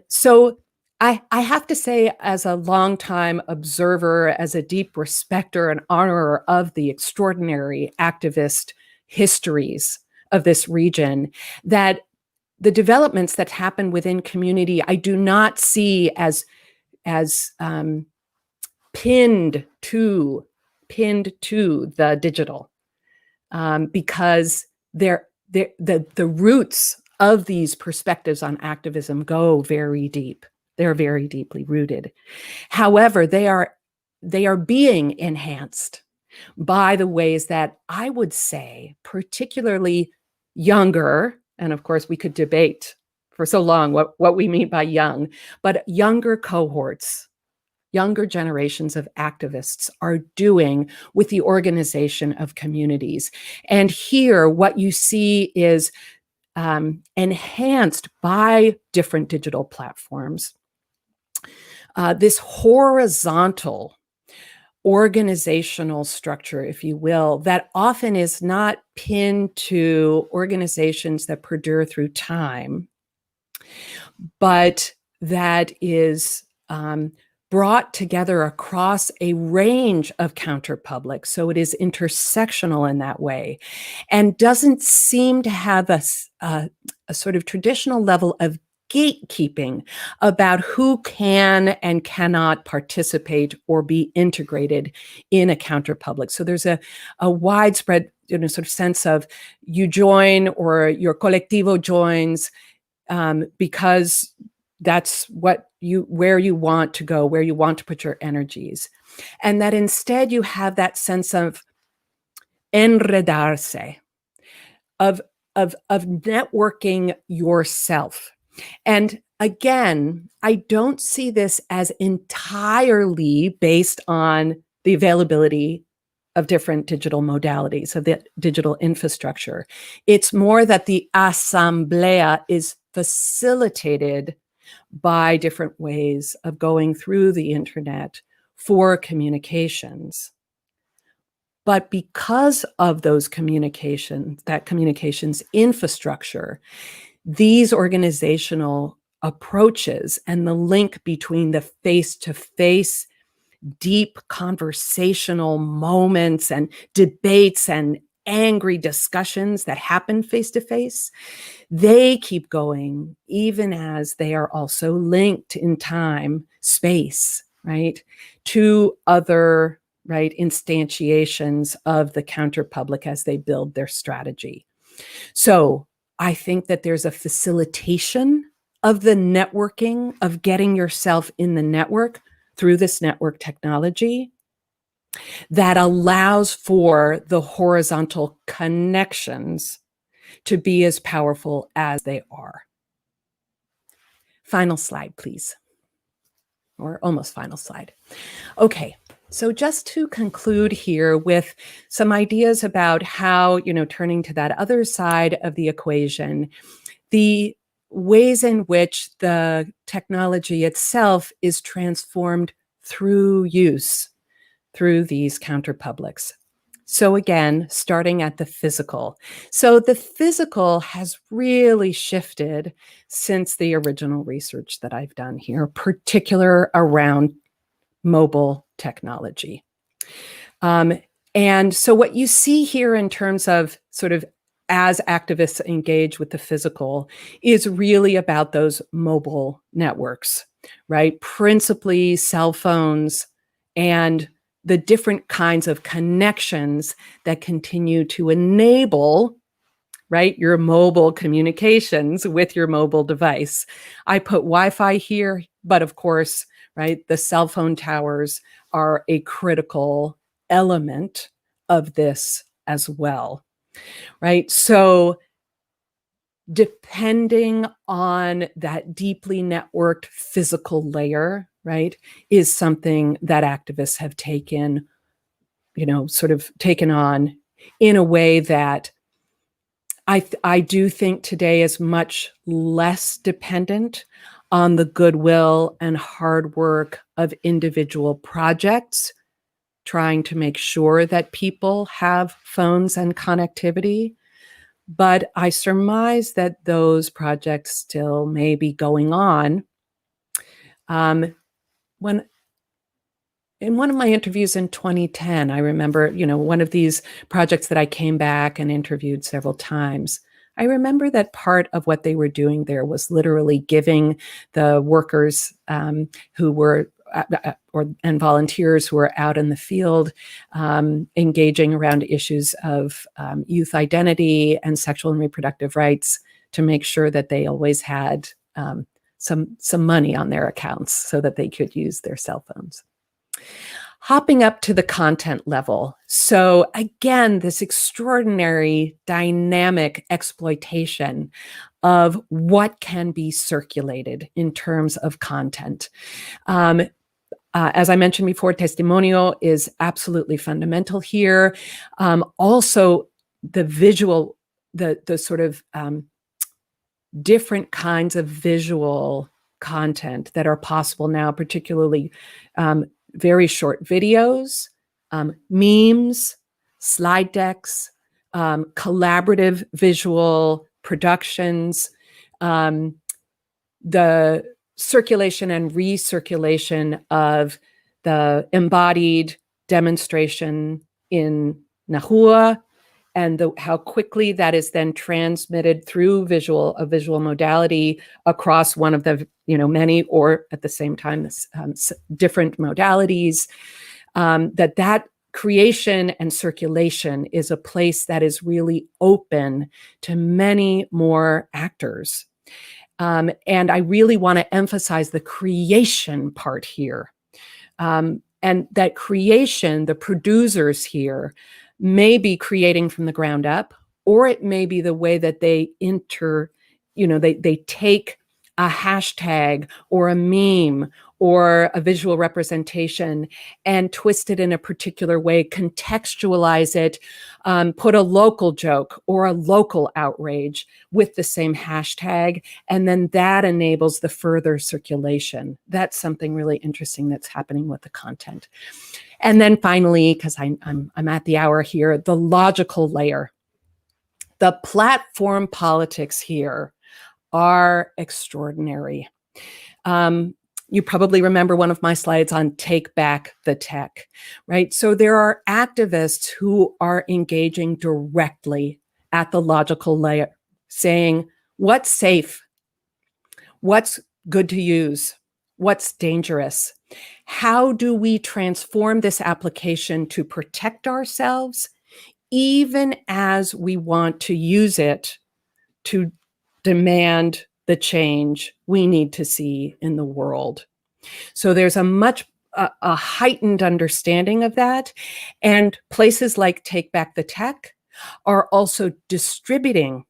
So I have to say, as a longtime observer, as a deep respecter and honorer of the extraordinary activist histories of this region, that the developments that happen within community, I do not see as pinned to the digital, because the roots of these perspectives on activism go very deep. They're very deeply rooted. However, they are being enhanced by the ways that I would say, particularly younger, and of course we could debate for so long what we mean by young, but younger cohorts, younger generations of activists are doing with the organization of communities. And here, what you see is enhanced by different digital platforms, this horizontal organizational structure, if you will, that often is not pinned to organizations that perdure through time, but that is brought together across a range of counterpublics. So it is intersectional in that way, and doesn't seem to have a sort of traditional level of gatekeeping about who can and cannot participate or be integrated in a counterpublic. So there's a widespread, sort of sense of you join, or your colectivo joins, because that's where you want to go, where you want to put your energies. And that instead you have that sense of enredarse, of networking yourself. And again, I don't see this as entirely based on the availability of different digital modalities, of the digital infrastructure. It's more that the asamblea is facilitated by different ways of going through the internet for communications. But because of those communications, that communications infrastructure, these organizational approaches and the link between the face-to-face, deep conversational moments and debates and angry discussions that happen face-to-face, they keep going, even as they are also linked in time, space, right, to other, right, instantiations of the counterpublic as they build their strategy. So I think that there's a facilitation of the networking, of getting yourself in the network through this network technology that allows for the horizontal connections to be as powerful as they are. Final slide, please. Or almost final slide. Okay, so just to conclude here with some ideas about how, turning to that other side of the equation, the ways in which the technology itself is transformed through use, through these counterpublics. So again, starting at the physical. So the physical has really shifted since the original research that I've done here, particular around mobile technology. And so what you see here in terms of sort of as activists engage with the physical is really about those mobile networks, right? Principally cell phones and the different kinds of connections that continue to enable, right, your mobile communications with your mobile device. I put Wi-Fi here, but of course, right, the cell phone towers are a critical element of this as well, right? So depending on that deeply networked physical layer, right, is something that activists have taken, sort of taken on in a way that I do think today is much less dependent on the goodwill and hard work of individual projects, trying to make sure that people have phones and connectivity. But I surmise that those projects still may be going on. When in one of my interviews in 2010, I remember, one of these projects that I came back and interviewed several times. I remember that part of what they were doing there was literally giving the workers who were and volunteers who were out in the field engaging around issues of youth identity and sexual and reproductive rights to make sure that they always had some money on their accounts so that they could use their cell phones. Hopping up to the content level. So again, this extraordinary dynamic exploitation of what can be circulated in terms of content. As I mentioned before, testimonio is absolutely fundamental here. Also, the visual, the sort of different kinds of visual content that are possible now, particularly very short videos, memes, slide decks, collaborative visual productions, the circulation and recirculation of the embodied demonstration in Nahua, and how quickly that is then transmitted through a visual modality across one of the many, or at the same time different modalities. That creation and circulation is a place that is really open to many more actors. And I really want to emphasize the creation part here. And that creation, the producers here, may be creating from the ground up, or it may be the way that they they take a hashtag or a meme or a visual representation and twist it in a particular way, contextualize it, put a local joke or a local outrage with the same hashtag, and then that enables the further circulation. That's something really interesting that's happening with the content. And then finally, because I'm at the hour here, the logical layer. The platform politics here are extraordinary. You probably remember one of my slides on Take Back the Tech, right? So there are activists who are engaging directly at the logical layer, saying, what's safe? What's good to use? What's dangerous? How do we transform this application to protect ourselves, even as we want to use it to demand the change we need to see in the world? So there's a heightened understanding of that. And places like Take Back the Tech are also distributing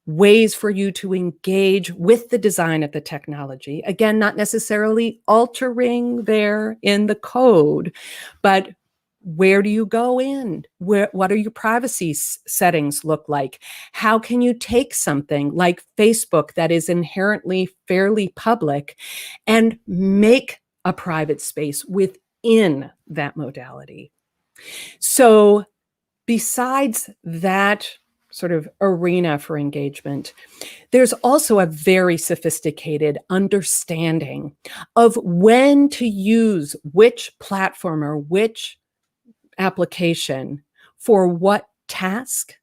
ways for you to engage with the design of the technology. Again, not necessarily altering there in the code, but where do you go in? What are your privacy settings look like? How can you take something like Facebook that is inherently fairly public and make a private space within that modality? So besides that sort of arena for engagement, there's also a very sophisticated understanding of when to use which platform or which application for what task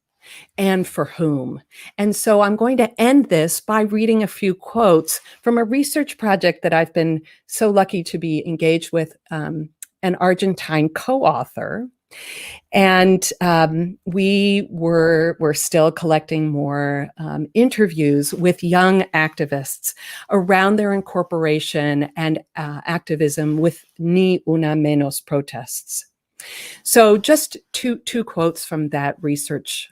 and for whom. And so I'm going to end this by reading a few quotes from a research project that I've been so lucky to be engaged with an Argentine co-author. And we're still collecting more interviews with young activists around their incorporation and activism with Ni Una Menos protests. So just two quotes from that research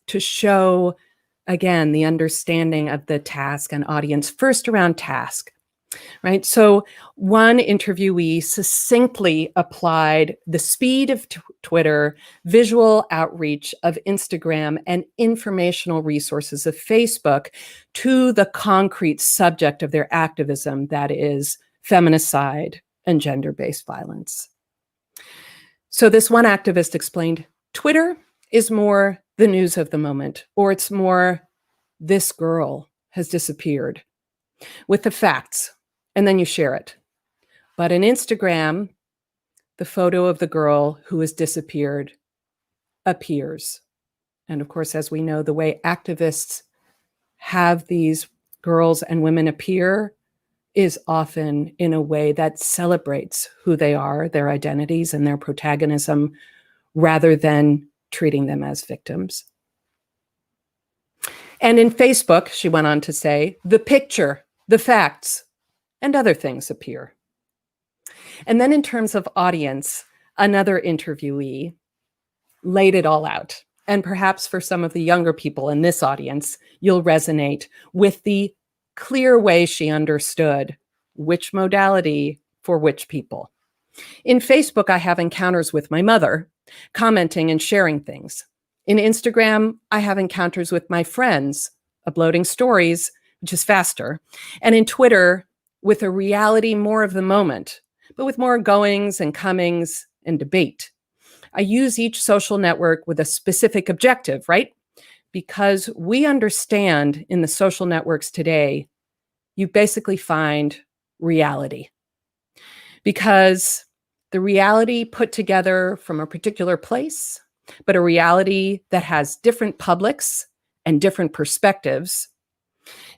to show, again, the understanding of the task and audience. First, around task. right? So one interviewee succinctly applied the speed of Twitter, visual outreach of Instagram, and informational resources of Facebook to the concrete subject of their activism, that is feminicide and gender-based violence. So this one activist explained, Twitter is more the news of the moment, or it's more, this girl has disappeared, with the facts, and then you share it. But in Instagram, the photo of the girl who has disappeared appears. And of course, as we know, the way activists have these girls and women appear is often in a way that celebrates who they are, their identities, and their protagonism, rather than treating them as victims. And in Facebook, she went on to say, the picture, the facts, and other things appear. And then in terms of audience, another interviewee laid it all out. And perhaps for some of the younger people in this audience, you'll resonate with the clear way she understood which modality for which people. In Facebook, I have encounters with my mother, commenting and sharing things. In Instagram, I have encounters with my friends, uploading stories, which is faster. And in Twitter, with a reality more of the moment, but with more goings and comings and debate. I use each social network with a specific objective, right? Because we understand in the social networks today, you basically find reality. Because the reality put together from a particular place, but a reality that has different publics and different perspectives.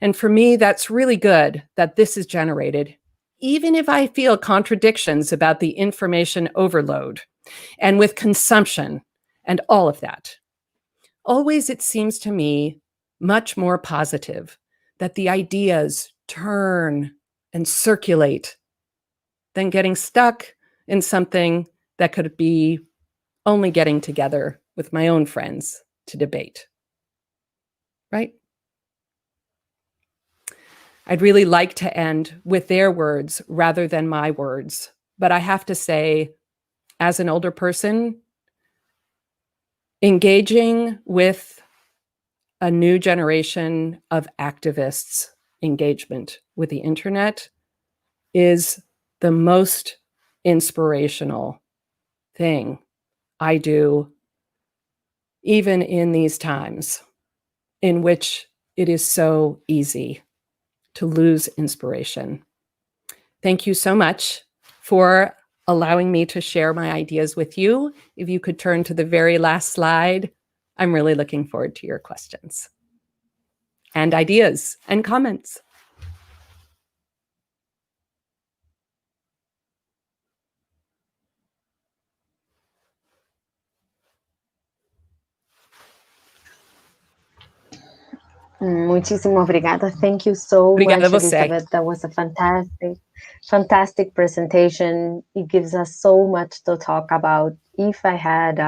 And for me, that's really good that this is generated, even if I feel contradictions about the information overload and with consumption and all of that. Always, it seems to me, much more positive that the ideas turn and circulate than getting stuck in something that could be only getting together with my own friends to debate, right? I'd really like to end with their words rather than my words, but I have to say, as an older person, engaging with a new generation of activists' engagement with the internet is the most inspirational thing I do, even in these times in which it is so easy to lose inspiration. Thank you so much for allowing me to share my ideas with you. If you could turn to the very last slide, I'm really looking forward to your questions and ideas and comments. Muchísimo obrigada. Thank you so Obrigada much, você. Elisabeth. That was a fantastic presentation. It gives us so much to talk about. If I had,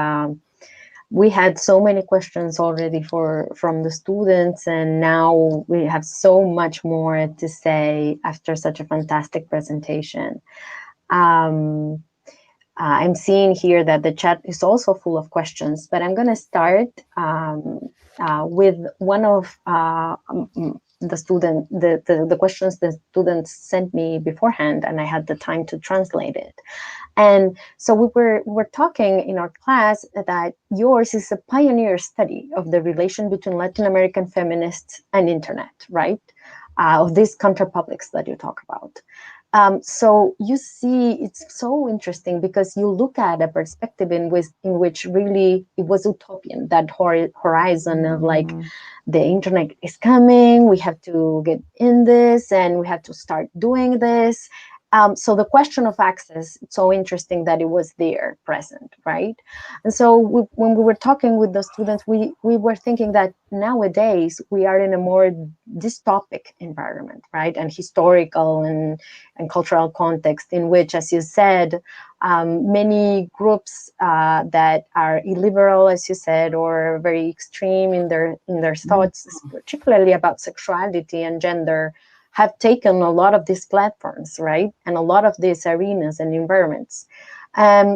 we had so many questions already from the students, and now we have so much more to say after such a fantastic presentation. I'm seeing here that the chat is also full of questions, but I'm going to start with one of the questions the students sent me beforehand, and I had the time to translate it. And so we were talking in our class that yours is a pioneer study of the relation between Latin American feminists and internet, right? Of these contrapúblicos that you talk about. So you see, it's so interesting because you look at a perspective in which really it was utopian, that horizon of like, the internet is coming, we have to get in this and we have to start doing this. So the question of access, it's so interesting that it was there present, right? And so when we were talking with the students, we were thinking that nowadays we are in a more dystopic environment, right? And historical and cultural context in which, as you said, many groups that are illiberal, as you said, or very extreme in their thoughts, particularly about sexuality and gender, have taken a lot of these platforms, right? And a lot of these arenas and environments.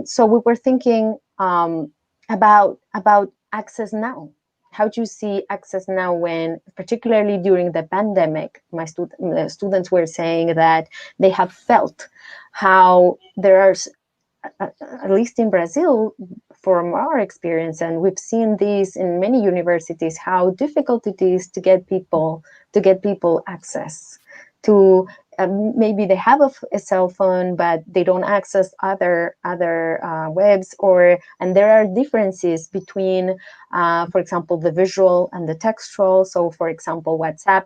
So we were thinking about access now. How do you see access now when, particularly during the pandemic, my students were saying that they have felt how there are, at least in Brazil, from our experience, and we've seen this in many universities, how difficult it is to get people access to. Maybe they have a cell phone, but they don't access other webs, and there are differences between, for example, the visual and the textual. So, for example, WhatsApp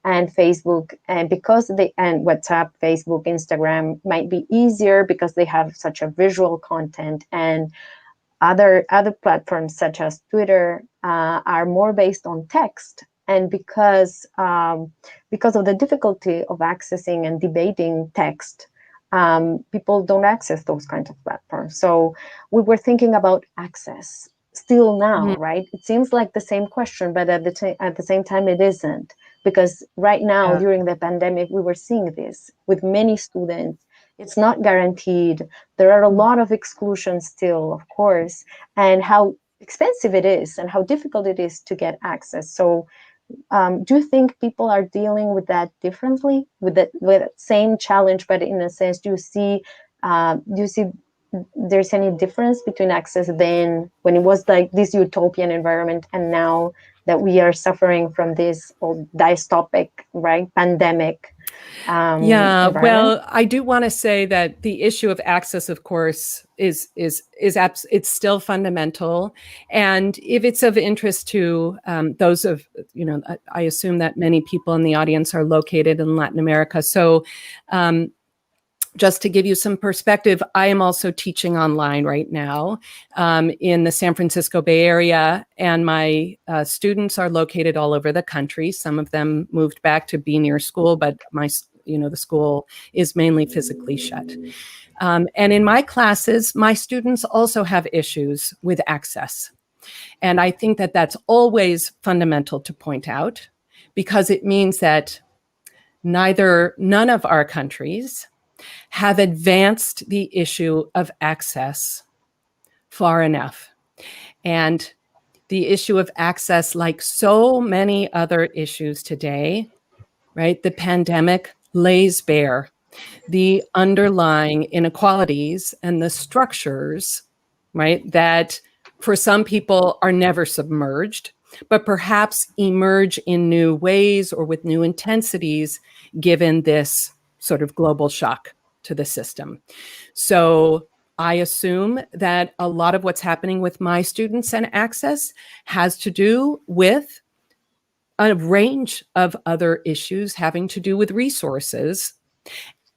and Facebook, and WhatsApp, Facebook, Instagram might be easier because they have such a visual content, and other platforms such as Twitter are more based on text. And because of the difficulty of accessing and debating text, people don't access those kinds of platforms. So we were thinking about access still now, right? It seems like the same question, but at the same time, it isn't. Because right now, during the pandemic, we were seeing this with many students. It's not guaranteed. There are a lot of exclusions still, of course, and how expensive it is and how difficult it is to get access. So do you think people are dealing with that differently, with that same challenge, but in a sense, do you see there's any difference between access then, when it was like this utopian environment, and now that we are suffering from this dystopic, right, pandemic? Well, I do want to say that the issue of access, of course, is it's still fundamental. And if it's of interest to those of, I assume that many people in the audience are located in Latin America. So just to give you some perspective, I am also teaching online right now in the San Francisco Bay Area, and my students are located all over the country. Some of them moved back to be near school, but the school is mainly physically shut. And in my classes, my students also have issues with access. And I think that that's always fundamental to point out, because it means that none of our countries have advanced the issue of access far enough. And the issue of access, like so many other issues today, right, the pandemic lays bare the underlying inequalities and the structures, right, that for some people are never submerged, but perhaps emerge in new ways or with new intensities given this sort of global shock to the system. So I assume that a lot of what's happening with my students and access has to do with a range of other issues having to do with resources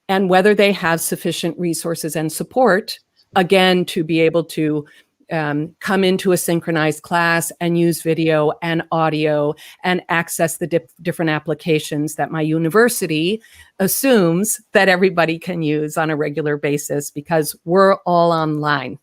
and whether they have sufficient resources and support, again, to be able to come into a synchronized class and use video and audio and access the different applications that my university assumes that everybody can use on a regular basis because we're all online.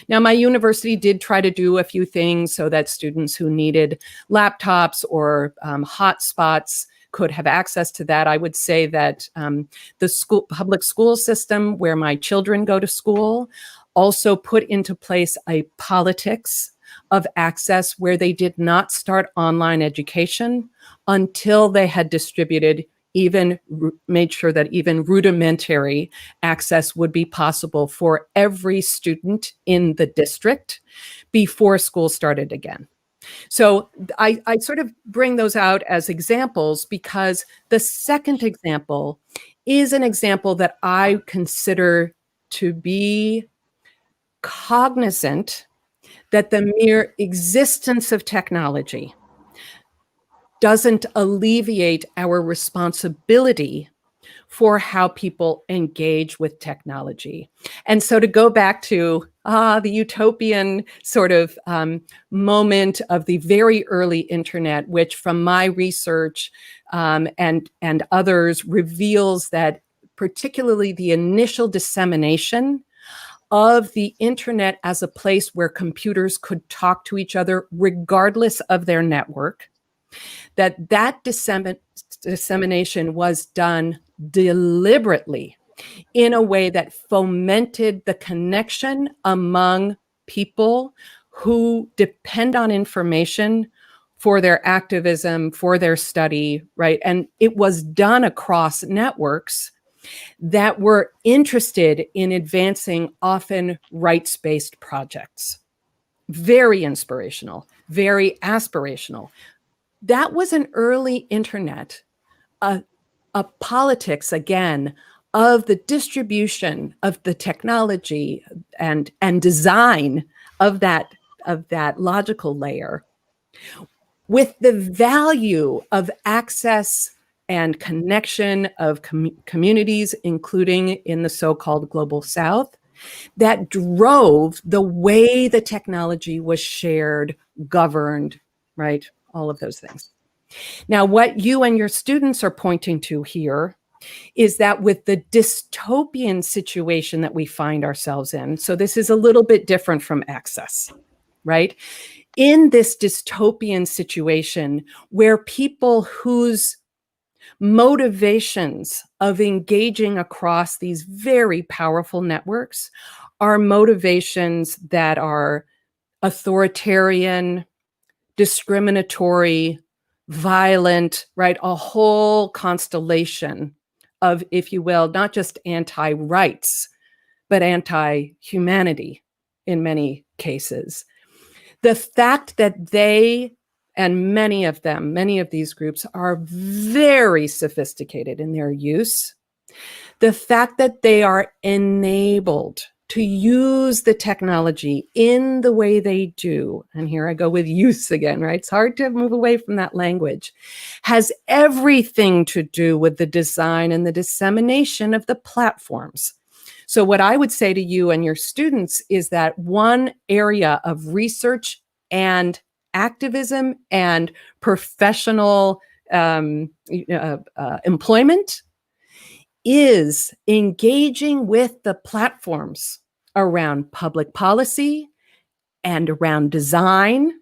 Now, my university did try to do a few things so that students who needed laptops or hotspots could have access to that. I would say that the public school system where my children go to school also put into place a politics of access where they did not start online education until they had made sure that even rudimentary access would be possible for every student in the district before school started again. So I sort of bring those out as examples because the second example is an example that I consider to be cognizant that the mere existence of technology doesn't alleviate our responsibility for how people engage with technology. And so to go back to the utopian sort of moment of the very early internet, which from my research and others reveals that particularly the initial dissemination of the internet as a place where computers could talk to each other regardless of their network, that dissemination was done deliberately in a way that fomented the connection among people who depend on information for their activism, for their study, right? And it was done across networks that were interested in advancing often rights-based projects. Very inspirational, very aspirational. That was an early internet, a politics, again, of the distribution of the technology and design of that logical layer, with the value of access and connection of communities, including in the so-called Global South, that drove the way the technology was shared, governed, right? All of those things. Now, what you and your students are pointing to here is that with the dystopian situation that we find ourselves in, so this is a little bit different from access, right? In this dystopian situation where people whose motivations of engaging across these very powerful networks are motivations that are authoritarian, discriminatory, violent, right? A whole constellation of, if you will, not just anti-rights, but anti-humanity in many cases. The fact that they, and many of these groups are very sophisticated in their use, the fact that they are enabled to use the technology in the way they do, and here I go with use again, right? It's hard to move away from that language, has everything to do with the design and the dissemination of the platforms. So what I would say to you and your students is that one area of research and activism and professional employment is engaging with the platforms around public policy and around design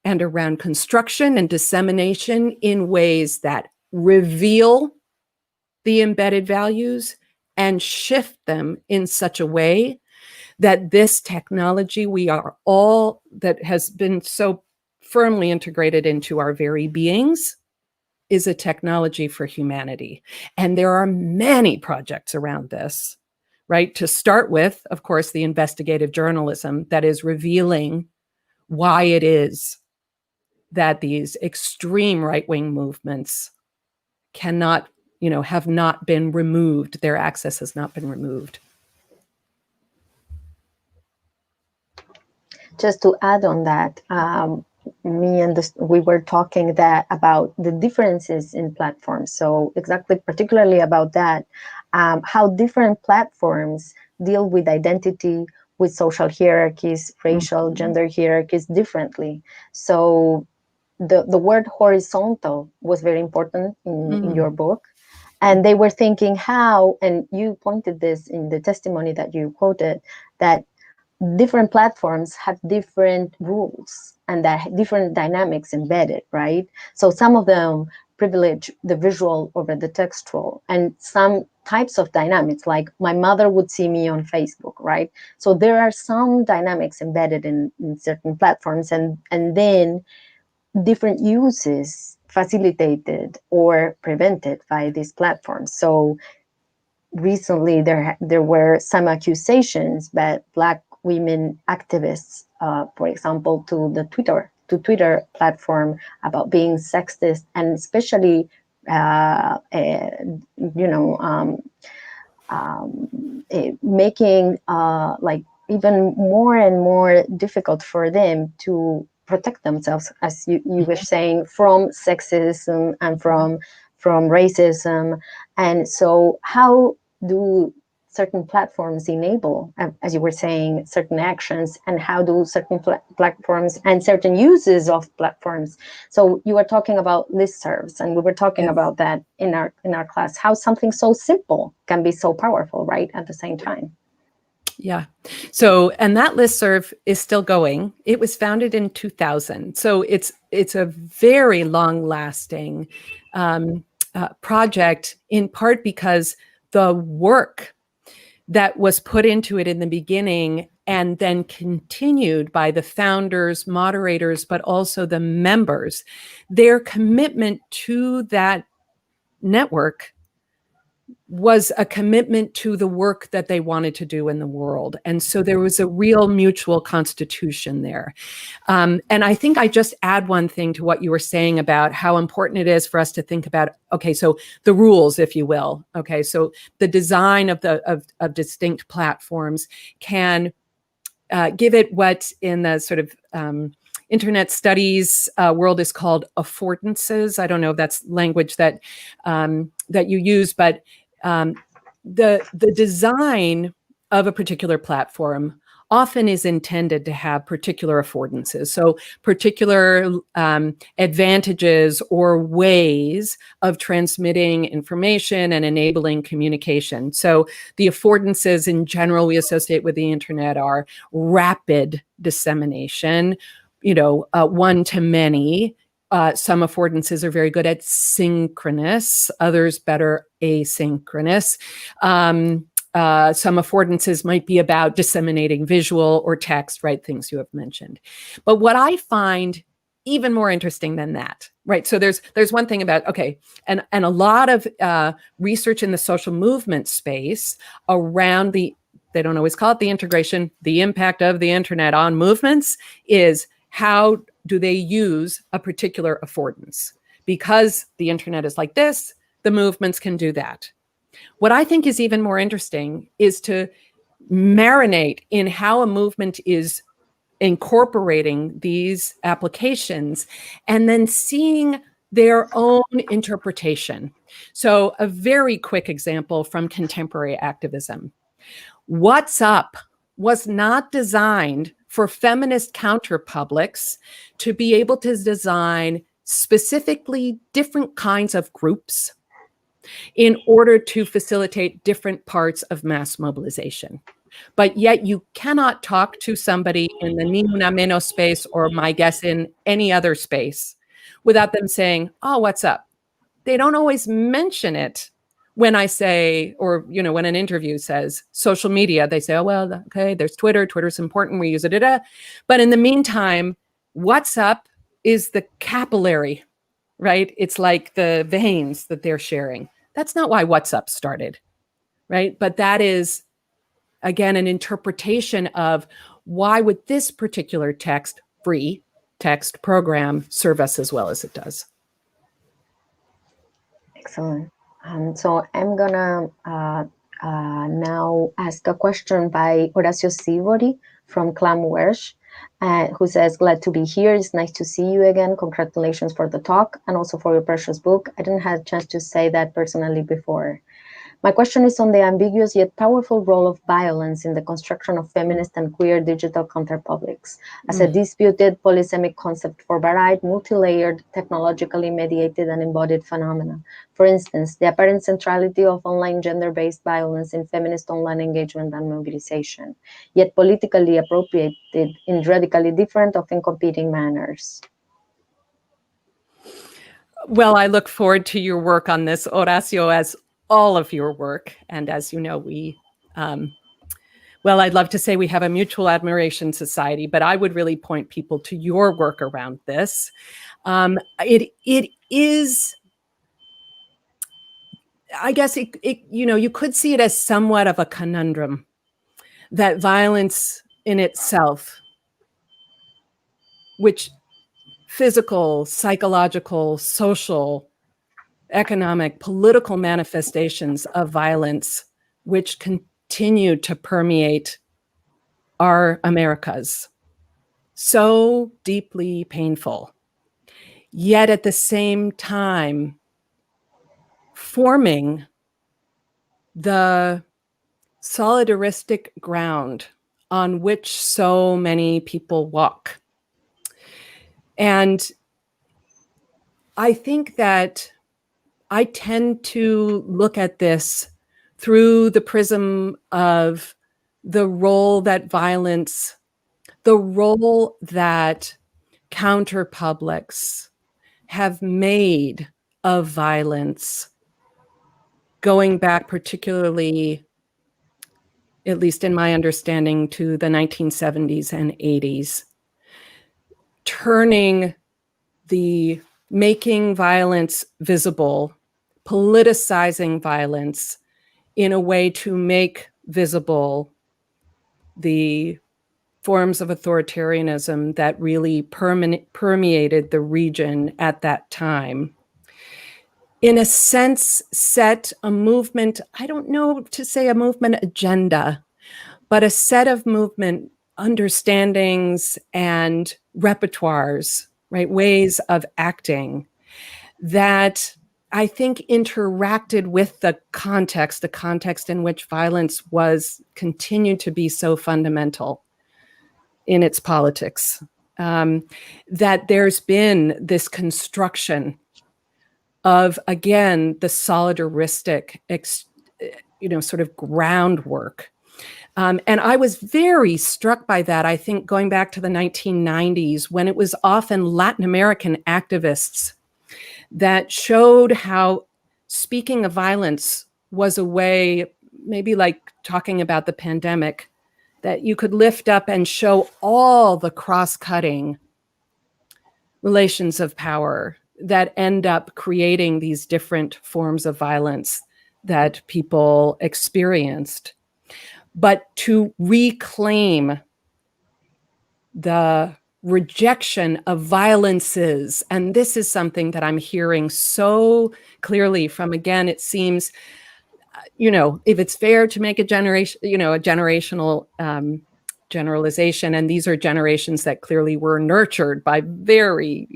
and around construction and dissemination in ways that reveal the embedded values and shift them in such a way that this technology that has been so firmly integrated into our very beings is a technology for humanity. And there are many projects around this, right? To start with, of course, the investigative journalism that is revealing why it is that these extreme right-wing movements cannot, have not been removed. Their access has not been removed. Just to add on that, we were talking about the differences in platforms. So exactly, particularly about that, how different platforms deal with identity, with social hierarchies, racial, gender hierarchies differently. So the word horizontal was very important in your book. And they were thinking how, and you pointed this in the testimony that you quoted, that different platforms have different rules and that different dynamics embedded, right? So some of them privilege the visual over the textual, and some types of dynamics, like my mother would see me on Facebook, right? So there are some dynamics embedded in certain platforms, and then different uses facilitated or prevented by these platforms. So recently there were some accusations that Black women activists, for example, to the Twitter platform about being sexist, and especially, making like even more and more difficult for them to protect themselves, as you were saying, from sexism and from racism. And so how do certain platforms enable, as you were saying, certain actions, and how do certain platforms and certain uses of platforms? So you were talking about listservs, and we were talking about that in our class, how something so simple can be so powerful, right, at the same time. Yeah. So, and that listserv is still going. It was founded in 2000. So it's a very long lasting project in part because the work that was put into it in the beginning and then continued by the founders, moderators, but also the members, their commitment to that network was a commitment to the work that they wanted to do in the world. And so there was a real mutual constitution there. And I think I just add one thing to what you were saying about how important it is for us to think about, okay, so the rules, if you will. Okay, so the design of distinct platforms can give it what in the sort of internet studies world is called affordances. I don't know if that's language that that you use, but the design of a particular platform often is intended to have particular affordances. So particular advantages or ways of transmitting information and enabling communication. So the affordances in general we associate with the internet are rapid dissemination, one to many. Some affordances are very good at synchronous, others better asynchronous. Some affordances might be about disseminating visual or text, right? Things you have mentioned. But what I find even more interesting than that, right? So there's one thing about, okay, and a lot of research in the social movement space around they don't always call it the integration, the impact of the internet on movements is how do they use a particular affordance? Because the internet is like this, the movements can do that. What I think is even more interesting is to marinate in how a movement is incorporating these applications and then seeing their own interpretation. So a very quick example from contemporary activism. What's Up was not designed for feminist counterpublics to be able to design specifically different kinds of groups in order to facilitate different parts of mass mobilization. But yet you cannot talk to somebody in the Ni Una Menos space or my guess in any other space without them saying, oh, what's up? They don't always mention it when I say, or, when an interview says social media, they say, oh, well, okay, there's Twitter. Twitter's important. We use it. But in the meantime, what's up is the capillary, right? It's like the veins that they're sharing. That's not why What's Up started, right? But that is, again, an interpretation of why would this particular free text program serve us as well as it does. Excellent. So I'm gonna now ask a question by Horacio Sivori from Clam Wersh, who says, glad to be here. It's nice to see you again. Congratulations for the talk and also for your precious book. I didn't have a chance to say that personally before. My question is on the ambiguous yet powerful role of violence in the construction of feminist and queer digital counterpublics as a disputed polysemic concept for varied, multi-layered, technologically mediated and embodied phenomena. For instance, the apparent centrality of online gender-based violence in feminist online engagement and mobilization, yet politically appropriated in radically different, often competing manners. Well, I look forward to your work on this, Horacio, as all of your work. And as you know, I'd love to say we have a mutual admiration society, but I would really point people to your work around this. It is, I guess, you could see it as somewhat of a conundrum that violence in itself, which physical, psychological, social, economic, political manifestations of violence, which continue to permeate our Americas, so deeply painful, yet at the same time forming the solidaristic ground on which so many people walk. And I think that I tend to look at this through the prism of the role that violence, the role that counterpublics have made of violence, going back particularly, at least in my understanding, to the 1970s and 80s, making violence visible, politicizing violence in a way to make visible the forms of authoritarianism that really permeated the region at that time. In a sense, set a movement, I don't know to say a movement agenda, but a set of movement understandings and repertoires, right, ways of acting that I think interacted with the context in which violence continued to be so fundamental in its politics, that there's been this construction of, again, the solidaristic, sort of groundwork. And I was very struck by that, I think, going back to the 1990s, when it was often Latin American activists that showed how speaking of violence was a way, maybe like talking about the pandemic, that you could lift up and show all the cross-cutting relations of power that end up creating these different forms of violence that people experienced. But to reclaim the rejection of violences, and this is something that I'm hearing so clearly from, again, it seems, if it's fair to make a generational generalization, and these are generations that clearly were nurtured by very,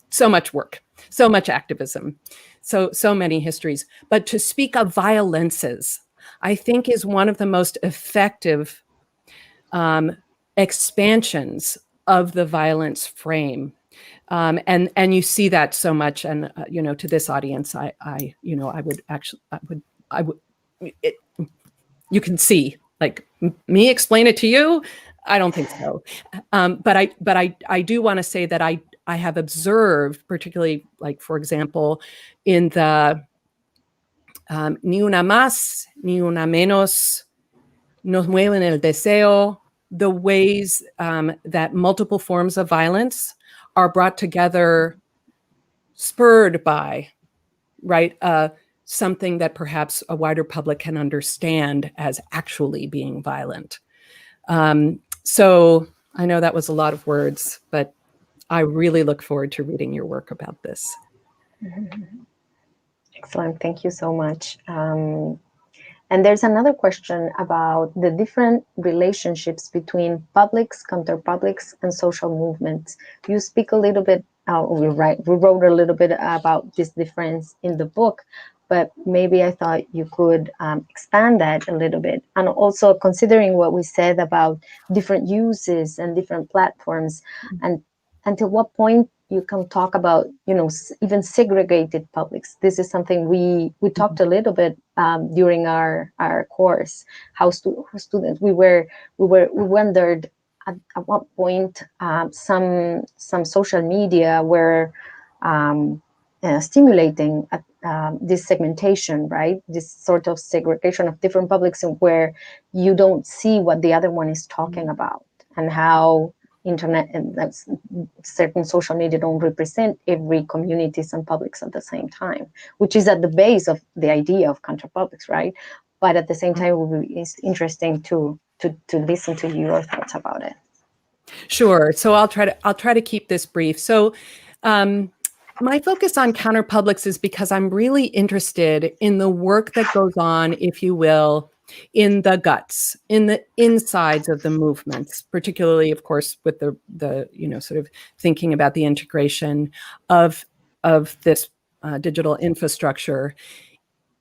so much work, so much activism, so many histories. But to speak of violences, I think, is one of the most effective expansions of the violence frame. And you see that so much. And, to this audience, you can see, like, me explain it to you. I don't think so. But I do want to say that I have observed, particularly, like, for example, in the ni una más, ni una menos, nos mueven el deseo, the ways that multiple forms of violence are brought together, spurred by, right, something that perhaps a wider public can understand as actually being violent. So I know that was a lot of words, but I really look forward to reading your work about this. Excellent, thank you so much. And there's another question about the different relationships between publics, counterpublics, and social movements. You speak a little bit, we wrote a little bit about this difference in the book, but maybe I thought you could expand that a little bit. And also considering what we said about different uses and different platforms, and until what point you can talk about, even segregated publics. This is something we talked a little bit during our course. How students we wondered at what point some social media were stimulating this segmentation, right? This sort of segregation of different publics, where you don't see what the other one is talking about, and how internet and that's certain social media don't represent every communities and publics at the same time, which is at the base of the idea of contrapublics, right? But at the same time, it's interesting to listen to your thoughts about it. Sure. So I'll try to keep this brief. So my focus on counterpublics is because I'm really interested in the work that goes on, if you will, in the guts, in the insides of the movements, particularly, of course, with the sort of thinking about the integration of this digital infrastructure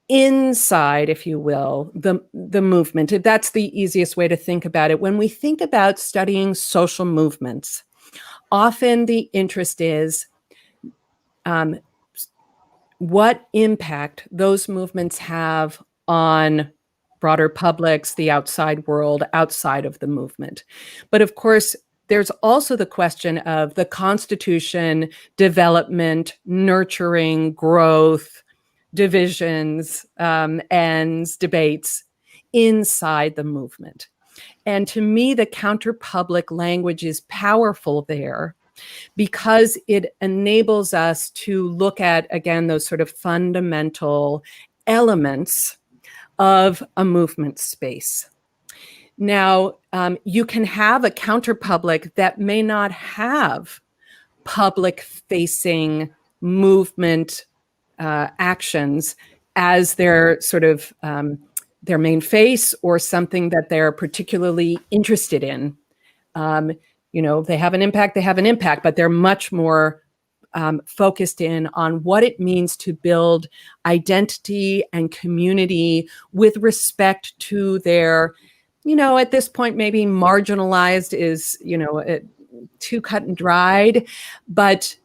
inside, if you will, the movement. That's the easiest way to think about it. When we think about studying social movements, often the interest is what impact those movements have on broader publics, the outside world, outside of the movement. But of course, there's also the question of the constitution, development, nurturing, growth, divisions, ends, debates inside the movement. And to me, the counterpublic language is powerful there because it enables us to look at, again, those sort of fundamental elements of a movement space. Now, you can have a counterpublic that may not have public-facing movement actions as their sort of their main face or something that they're particularly interested in. They have an impact, but they're much more focused in on what it means to build identity and community with respect to their, at this point, maybe marginalized is, too cut and dried, but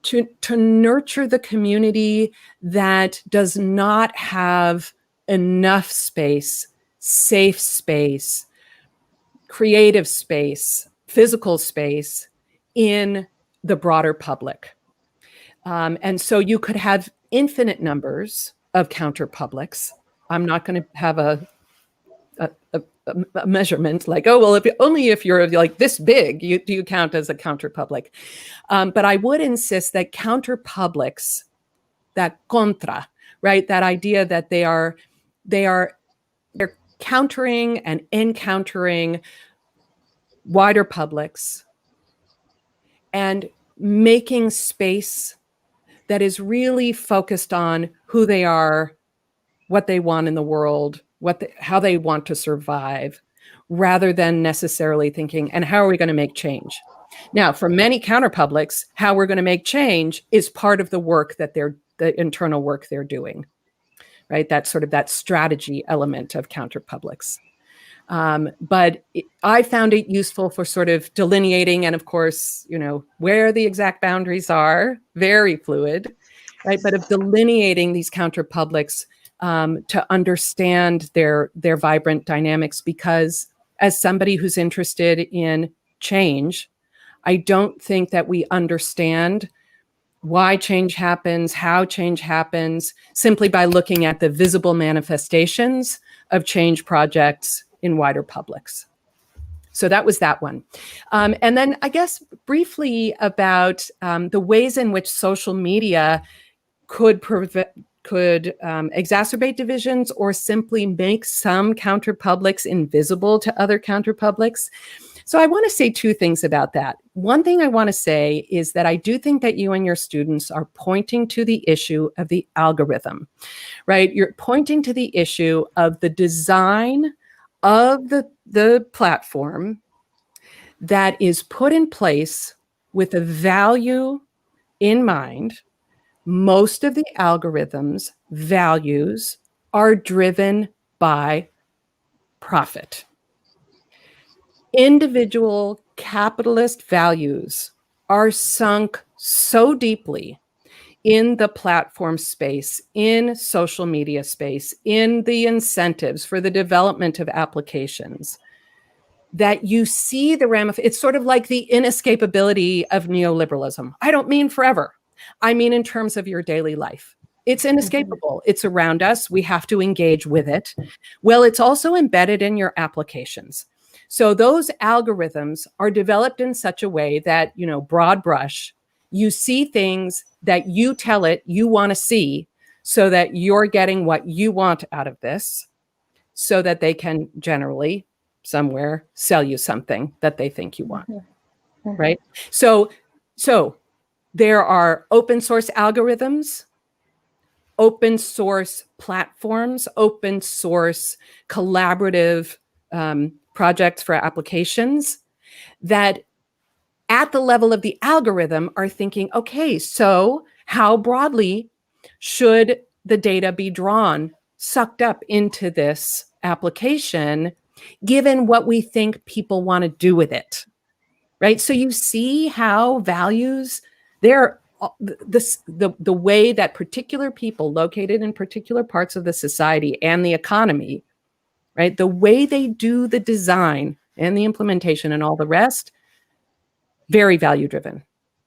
to nurture the community that does not have enough space, safe space, creative space, physical space in the broader public. And so you could have infinite numbers of counterpublics. I'm not going to have a measurement like, oh, well, if you're like this big, do you count as a counterpublic? But I would insist that counterpublics, that contra, right? That idea that they're countering and encountering wider publics and making space that is really focused on who they are, what they want in the world, how they want to survive, rather than necessarily thinking, and how are we going to make change? Now, for many counterpublics, how we're going to make change is part of the work that the internal work they're doing, right? That's sort of that strategy element of counterpublics. But I found it useful for sort of delineating, and of course, where the exact boundaries are, very fluid, right? But of delineating these counterpublics to understand their vibrant dynamics, because as somebody who's interested in change, I don't think that we understand why change happens, how change happens, simply by looking at the visible manifestations of change projects in wider publics. So that was that one. And then I guess briefly about the ways in which social media could exacerbate divisions or simply make some counterpublics invisible to other counterpublics. So I want to say two things about that. One thing I want to say is that I do think that you and your students are pointing to the issue of the algorithm, right? You're pointing to the issue of the design of the platform that is put in place with a value in mind. Most of the algorithms' values are driven by profit. Individual capitalist values are sunk so deeply in the platform space, in social media space, in the incentives for the development of applications, that you see the ramifications. It's sort of like the inescapability of neoliberalism. I don't mean forever. I mean in terms of your daily life. It's inescapable. It's around us. We have to engage with it. Well, it's also embedded in your applications. So those algorithms are developed in such a way that, broad brush, you see things that you tell it you want to see so that you're getting what you want out of this, so that they can generally somewhere sell you something that they think you want, right? So there are open source algorithms, open source platforms, open source collaborative projects for applications that at the level of the algorithm are thinking, okay, so how broadly should the data be drawn, sucked up into this application, given what we think people want to do with it, right? So you see how values, the way that particular people located in particular parts of the society and the economy, right, the way they do the design and the implementation and all the rest, very value-driven.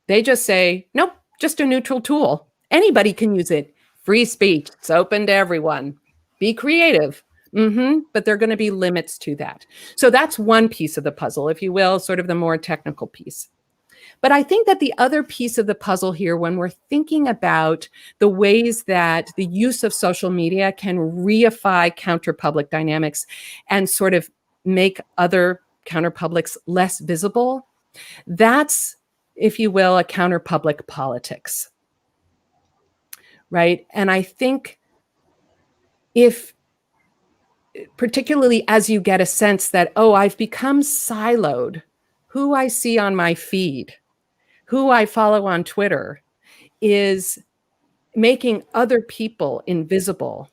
They just say, nope, just a neutral tool. Anybody can use it. Free speech, it's open to everyone. Be creative. But there are going to be limits to that. So that's one piece of the puzzle, if you will, sort of the more technical piece. But I think that the other piece of the puzzle here, when we're thinking about the ways that the use of social media can reify counterpublic dynamics and sort of make other counterpublics less visible, that's, if you will, a counterpublic politics, right? And I think if, particularly as you get a sense that, oh, I've become siloed, who I see on my feed, who I follow on Twitter is making other people invisible.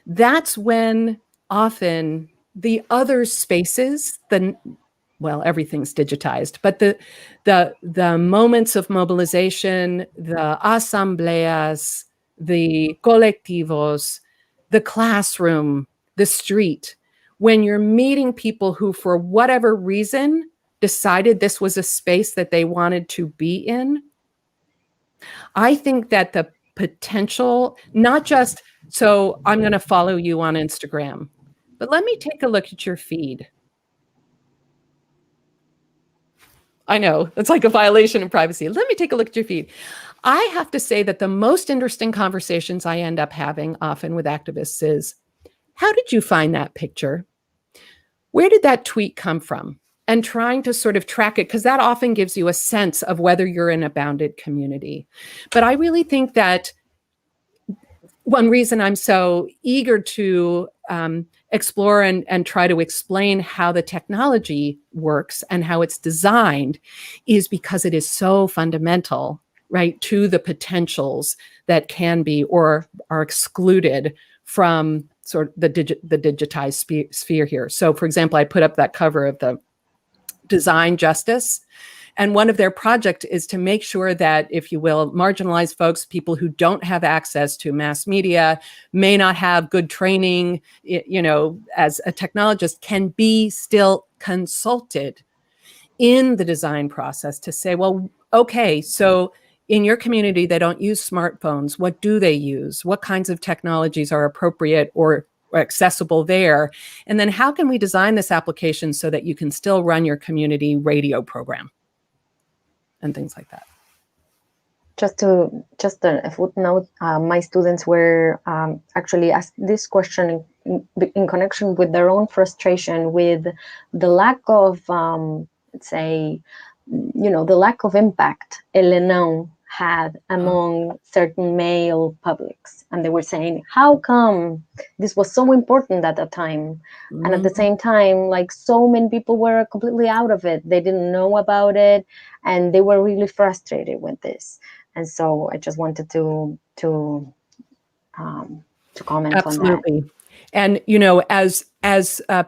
That's when often the other spaces, well, everything's digitized, but the moments of mobilization, the asambleas, the colectivos, the classroom, the street, when you're meeting people who, for whatever reason, decided this was a space that they wanted to be in, I think that the potential, not just, so I'm going to follow you on Instagram, but let me take a look at your feed. I know, it's like a violation of privacy. Let me take a look at your feed. I have to say that the most interesting conversations I end up having often with activists is, how did you find that picture? Where did that tweet come from? And trying to sort of track it, because that often gives you a sense of whether you're in a bounded community. But I really think that one reason I'm so eager to explore and try to explain how the technology works and how it's designed is because it is so fundamental, right, to the potentials that can be or are excluded from sort of the digitized sphere here. So, for example, I put up that cover of the Design Justice. And one of their projects is to make sure that, if you will, marginalized folks, people who don't have access to mass media, may not have good training, you know, as a technologist, can be still consulted in the design process to say, well, okay, so in your community, they don't use smartphones. What do they use? What kinds of technologies are appropriate or accessible there? And then how can we design this application so that you can still run your community radio program and things like that? Just a footnote, my students were actually asked this question in connection with their own frustration with the lack of, let's say, you know, the lack of impact LNO had among certain male publics. And they were saying, how come this was so important at that time? And at the same time, like, so many people were completely out of it. They didn't know about it, and they were really frustrated with this. And so I just wanted to comment Absolutely. on that. And, you know, as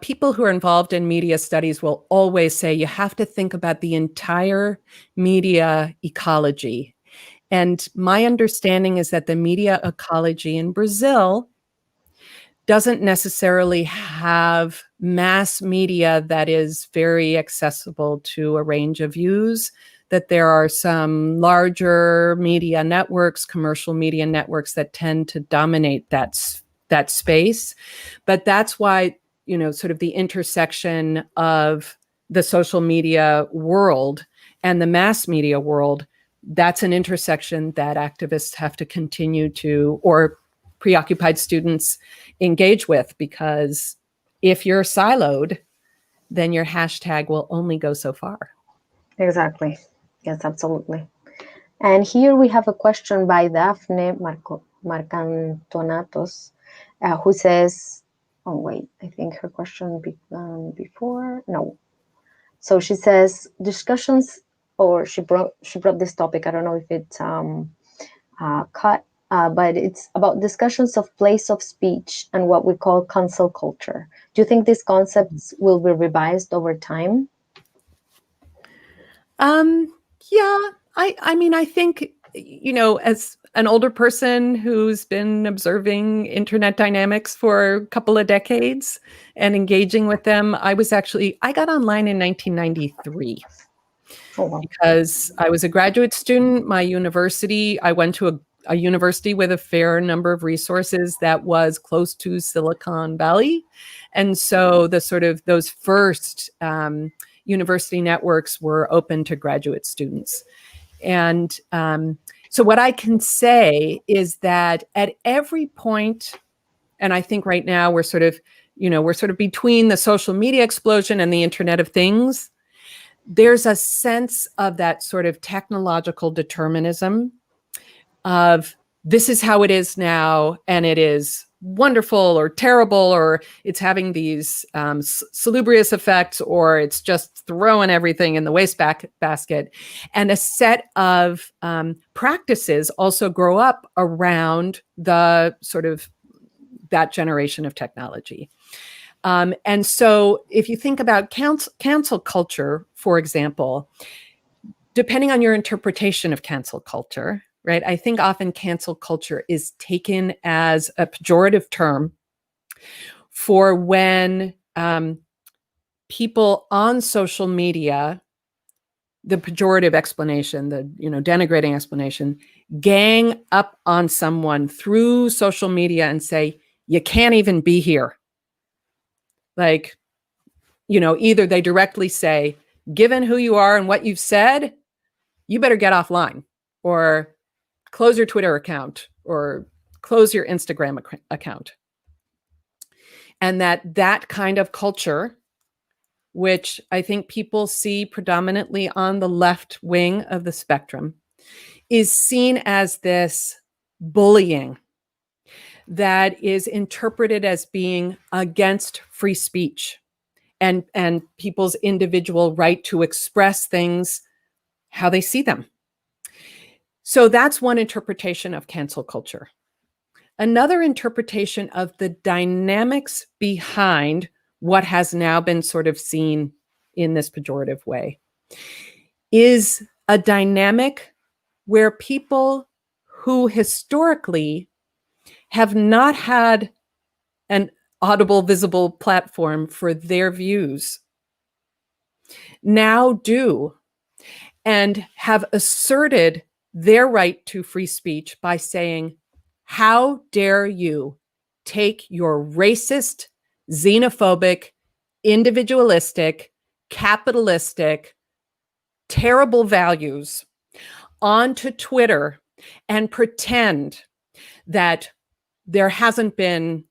people who are involved in media studies will always say, you have to think about the entire media ecology. And my understanding is that the media ecology in Brazil doesn't necessarily have mass media that is very accessible to a range of views, that there are some larger media networks, commercial media networks, that tend to dominate that space. But that's why, you know, sort of the intersection of the social media world and the mass media world, that's an intersection that activists have to continue to, or preoccupied students, engage with, because if you're siloed, then your hashtag will only go so far. Exactly. Yes, absolutely. And here we have a question by Daphne Marcantonatos, who says, oh wait, I think her question before, no. So she says, discussions, or she brought this topic, I don't know if it's cut, but it's about discussions of place of speech and what we call cancel culture. Do you think these concepts will be revised over time? Yeah, I mean, I think, you know, as an older person who's been observing internet dynamics for a couple of decades and engaging with them. I got online in 1993 because I was a graduate student. My university, I went to a university with a fair number of resources that was close to Silicon Valley. And so those first university networks were open to graduate students. And so what I can say is that at every point, and I think right now we're sort of between the social media explosion and the Internet of Things, there's a sense of that sort of technological determinism of this is how it is now, and it is wonderful or terrible, or it's having these salubrious effects, or it's just throwing everything in the wastebasket. And a set of practices also grow up around the sort of that generation of technology. And so if you think about cancel culture, for example, depending on your interpretation of cancel culture, right? I think often cancel culture is taken as a pejorative term for when people on social media, the pejorative explanation, the denigrating explanation, gang up on someone through social media and say, you can't even be here. Like, either they directly say, given who you are and what you've said, you better get offline, or close your Twitter account, or close your Instagram account. And that kind of culture, which I think people see predominantly on the left wing of the spectrum, is seen as this bullying that is interpreted as being against free speech and people's individual right to express things how they see them. So that's one interpretation of cancel culture. Another interpretation of the dynamics behind what has now been sort of seen in this pejorative way is a dynamic where people who historically have not had an audible, visible platform for their views now do, and have asserted their right to free speech by saying, how dare you take your racist, xenophobic, individualistic, capitalistic, terrible values onto Twitter and pretend that there hasn't been,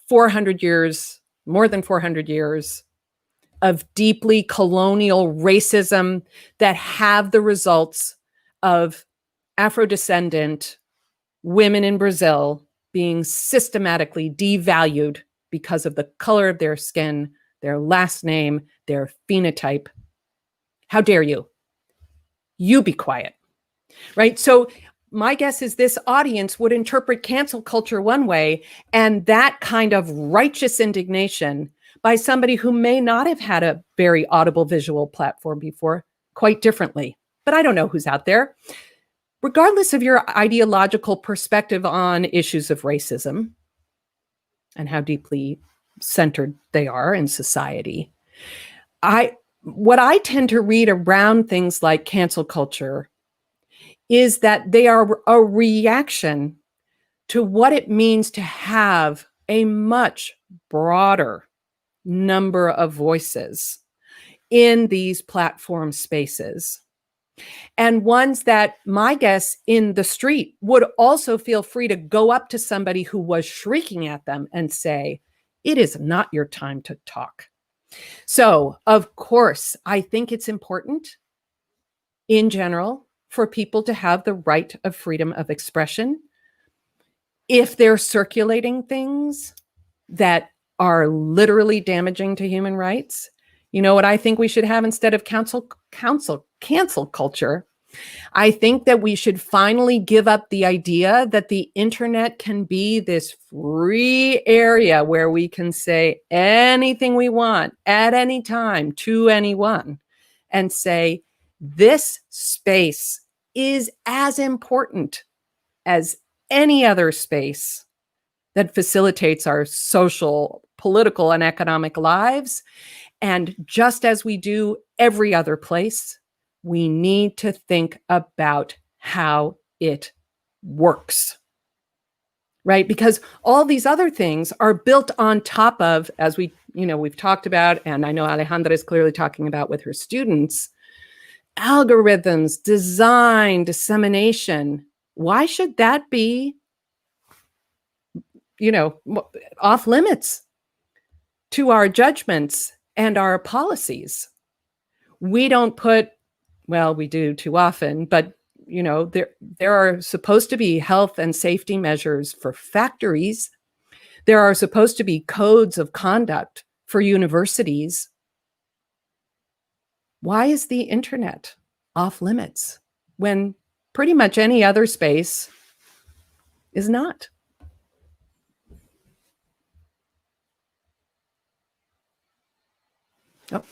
400 years, more than 400 years of deeply colonial racism that have the results of Afro-descendant women in Brazil being systematically devalued because of the color of their skin, their last name, their phenotype. How dare you? You be quiet, right? So my guess is this audience would interpret cancel culture one way, and that kind of righteous indignation by somebody who may not have had a very audible visual platform before quite differently. But I don't know who's out there. Regardless of your ideological perspective on issues of racism and how deeply centered they are in society, what I tend to read around things like cancel culture is that they are a reaction to what it means to have a much broader number of voices in these platform spaces. And ones that, my guess, in the street would also feel free to go up to somebody who was shrieking at them and say, it is not your time to talk. So, of course, I think it's important in general for people to have the right of freedom of expression. If they're circulating things that are literally damaging to human rights, you know what I think we should have instead of cancel culture? I think that we should finally give up the idea that the internet can be this free area where we can say anything we want at any time to anyone, and say, this space is as important as any other space that facilitates our social, political, and economic lives. And just as we do every other place, we need to think about how it works, right? Because all these other things are built on top of, as we've talked about, and I know Alejandra is clearly talking about with her students, algorithms, design, dissemination. Why should that be, off limits to our judgments and our policies? We don't put, well, we do too often, but there are supposed to be health and safety measures for factories. There are supposed to be codes of conduct for universities. Why is the internet off limits when pretty much any other space is not? Oh.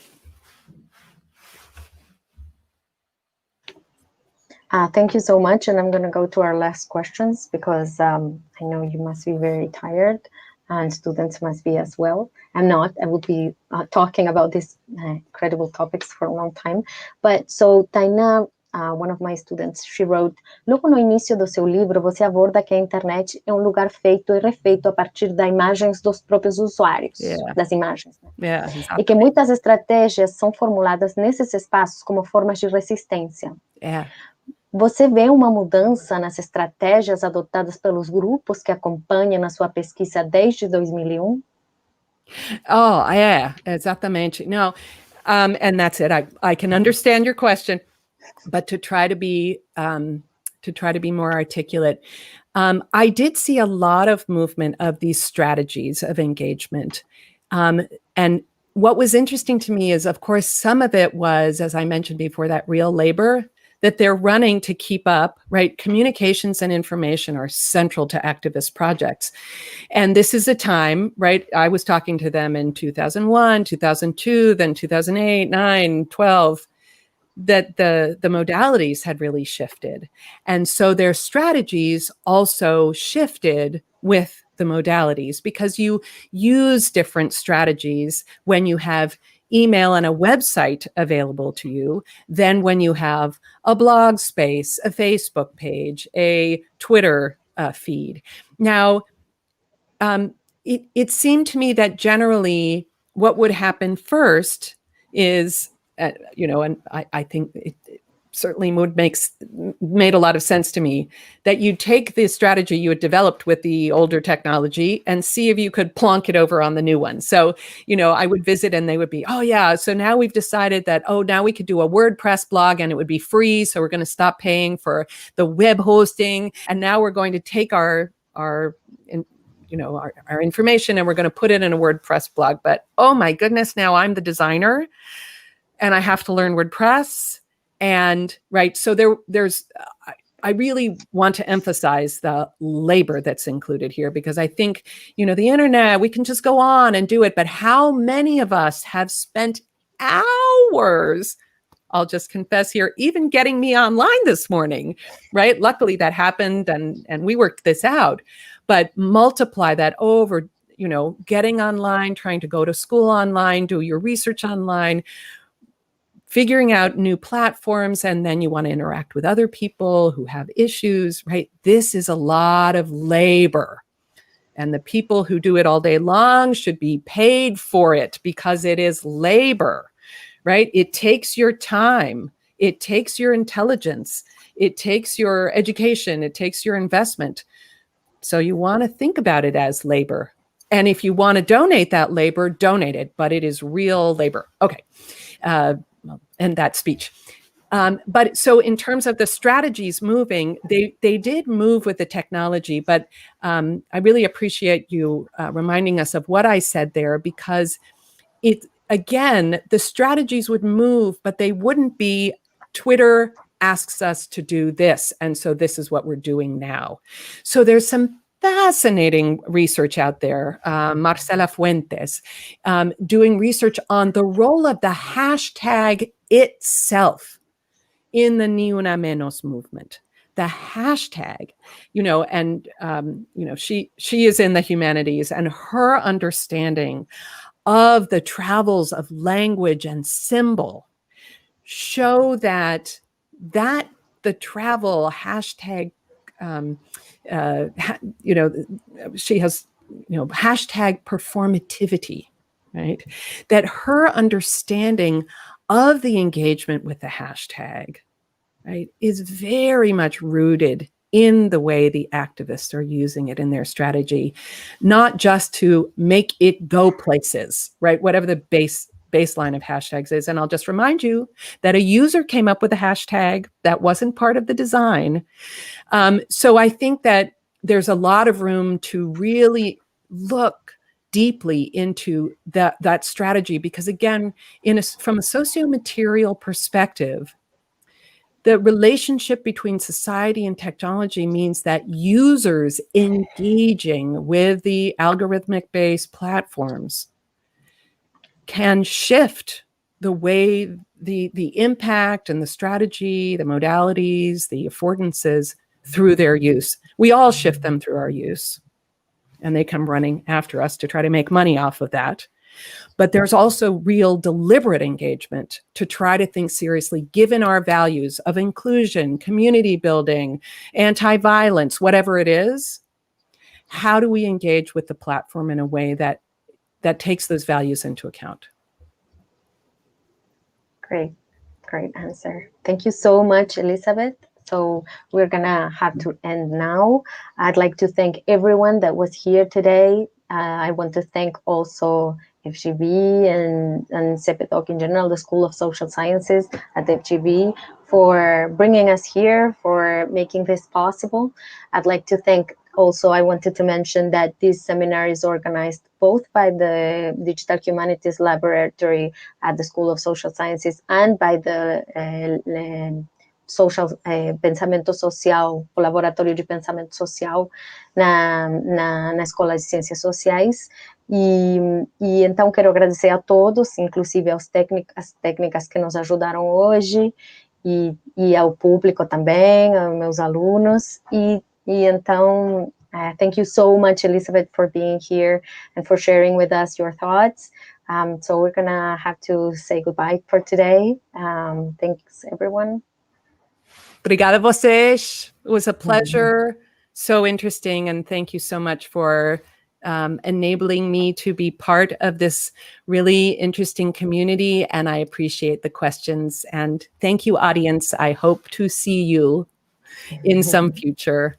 Thank you so much, and I'm going to go to our last questions because I know you must be very tired and students must be as well. I'm not. I will be talking about these incredible topics for a long time. But so Tainá, one of my students, she wrote, logo no início do seu livro, você aborda que a internet é um lugar feito e refeito a partir das imagens dos próprios usuários, das imagens. Né? Exactly. E que muitas estratégias são formuladas nesses espaços como formas de resistência. Você vê uma mudança nas estratégias adotadas pelos grupos que acompanham a sua pesquisa desde 2001? Oh, yeah, exatamente. No, and that's it. I can understand your question, but to try to be more articulate, I did see a lot of movement of these strategies of engagement, and what was interesting to me is, of course, some of it was, as I mentioned before, that real labor that they're running to keep up, right? Communications and information are central to activist projects. And this is a time, right? I was talking to them in 2001, 2002, then 2008, 9, 12, that the modalities had really shifted. And so their strategies also shifted with the modalities, because you use different strategies when you have email and a website available to you than when you have a blog space, a Facebook page, a Twitter feed. Now, it seemed to me that generally what would happen first is, and I think it certainly made a lot of sense to me, that you take the strategy you had developed with the older technology and see if you could plonk it over on the new one. So, I would visit and they would be, oh yeah, so now we've decided that, now we could do a WordPress blog and it would be free. So we're going to stop paying for the web hosting. And now we're going to take our information and we're going to put it in a WordPress blog. But oh my goodness, now I'm the designer and I have to learn WordPress. And right, so I really want to emphasize the labor that's included here, because I think, the internet, we can just go on and do it, but how many of us have spent hours, I'll just confess here, even getting me online this morning, right? Luckily that happened and we worked this out, but multiply that over, getting online, trying to go to school online, do your research online, figuring out new platforms, and then you want to interact with other people who have issues, right? This is a lot of labor. And the people who do it all day long should be paid for it because it is labor, right? It takes your time. It takes your intelligence. It takes your education. It takes your investment. So you want to think about it as labor. And if you want to donate that labor, donate it, but it is real labor. Okay. And that speech. But so in terms of the strategies moving, they did move with the technology, but I really appreciate you reminding us of what I said there, because again, the strategies would move, but they wouldn't be Twitter asks us to do this, and so this is what we're doing now. So there's some fascinating research out there, Marcela Fuentes, doing research on the role of the hashtag itself in the Ni Una Menos movement. The hashtag, she is in the humanities, and her understanding of the travels of language and symbol show that the travel hashtag, she has, hashtag performativity, right? That her understanding of the engagement with the hashtag, right, is very much rooted in the way the activists are using it in their strategy, not just to make it go places, right? Whatever the baseline of hashtags is. And I'll just remind you that a user came up with a hashtag that wasn't part of the design. So I think that there's a lot of room to really look deeply into that strategy, because again, from a socio-material perspective, the relationship between society and technology means that users engaging with the algorithmic-based platforms can shift the way the impact and the strategy, the modalities, the affordances through their use. We all shift them through our use, and they come running after us to try to make money off of that. But there's also real deliberate engagement to try to think seriously, given our values of inclusion, community building, anti-violence, whatever it is, how do we engage with the platform in a way that takes those values into account? Great answer. Thank you so much, Elisabeth. So we're gonna have to end now. I'd like to thank everyone that was here today. I want to thank also FGV and CPDOC in general, the School of Social Sciences at the FGV, for bringing us here, for making this possible. I'd like to thank also, I wanted to mention that this seminar is organized both by the Digital Humanities Laboratory at the School of Social Sciences and by the Pensamento Social, o Laboratório de Pensamento Social na Escola de Ciências Sociais. E então quero agradecer a todos, inclusive as técnicas que nos ajudaram hoje, e ao público também, aos meus alunos. E então, thank you so much, Elisabeth, for being here and for sharing with us your thoughts. So we're gonna have to say goodbye for today. Thanks, everyone. Obrigada a vocês. It was a pleasure. So interesting. And thank you so much for enabling me to be part of this really interesting community. And I appreciate the questions. And thank you, audience. I hope to see you in some future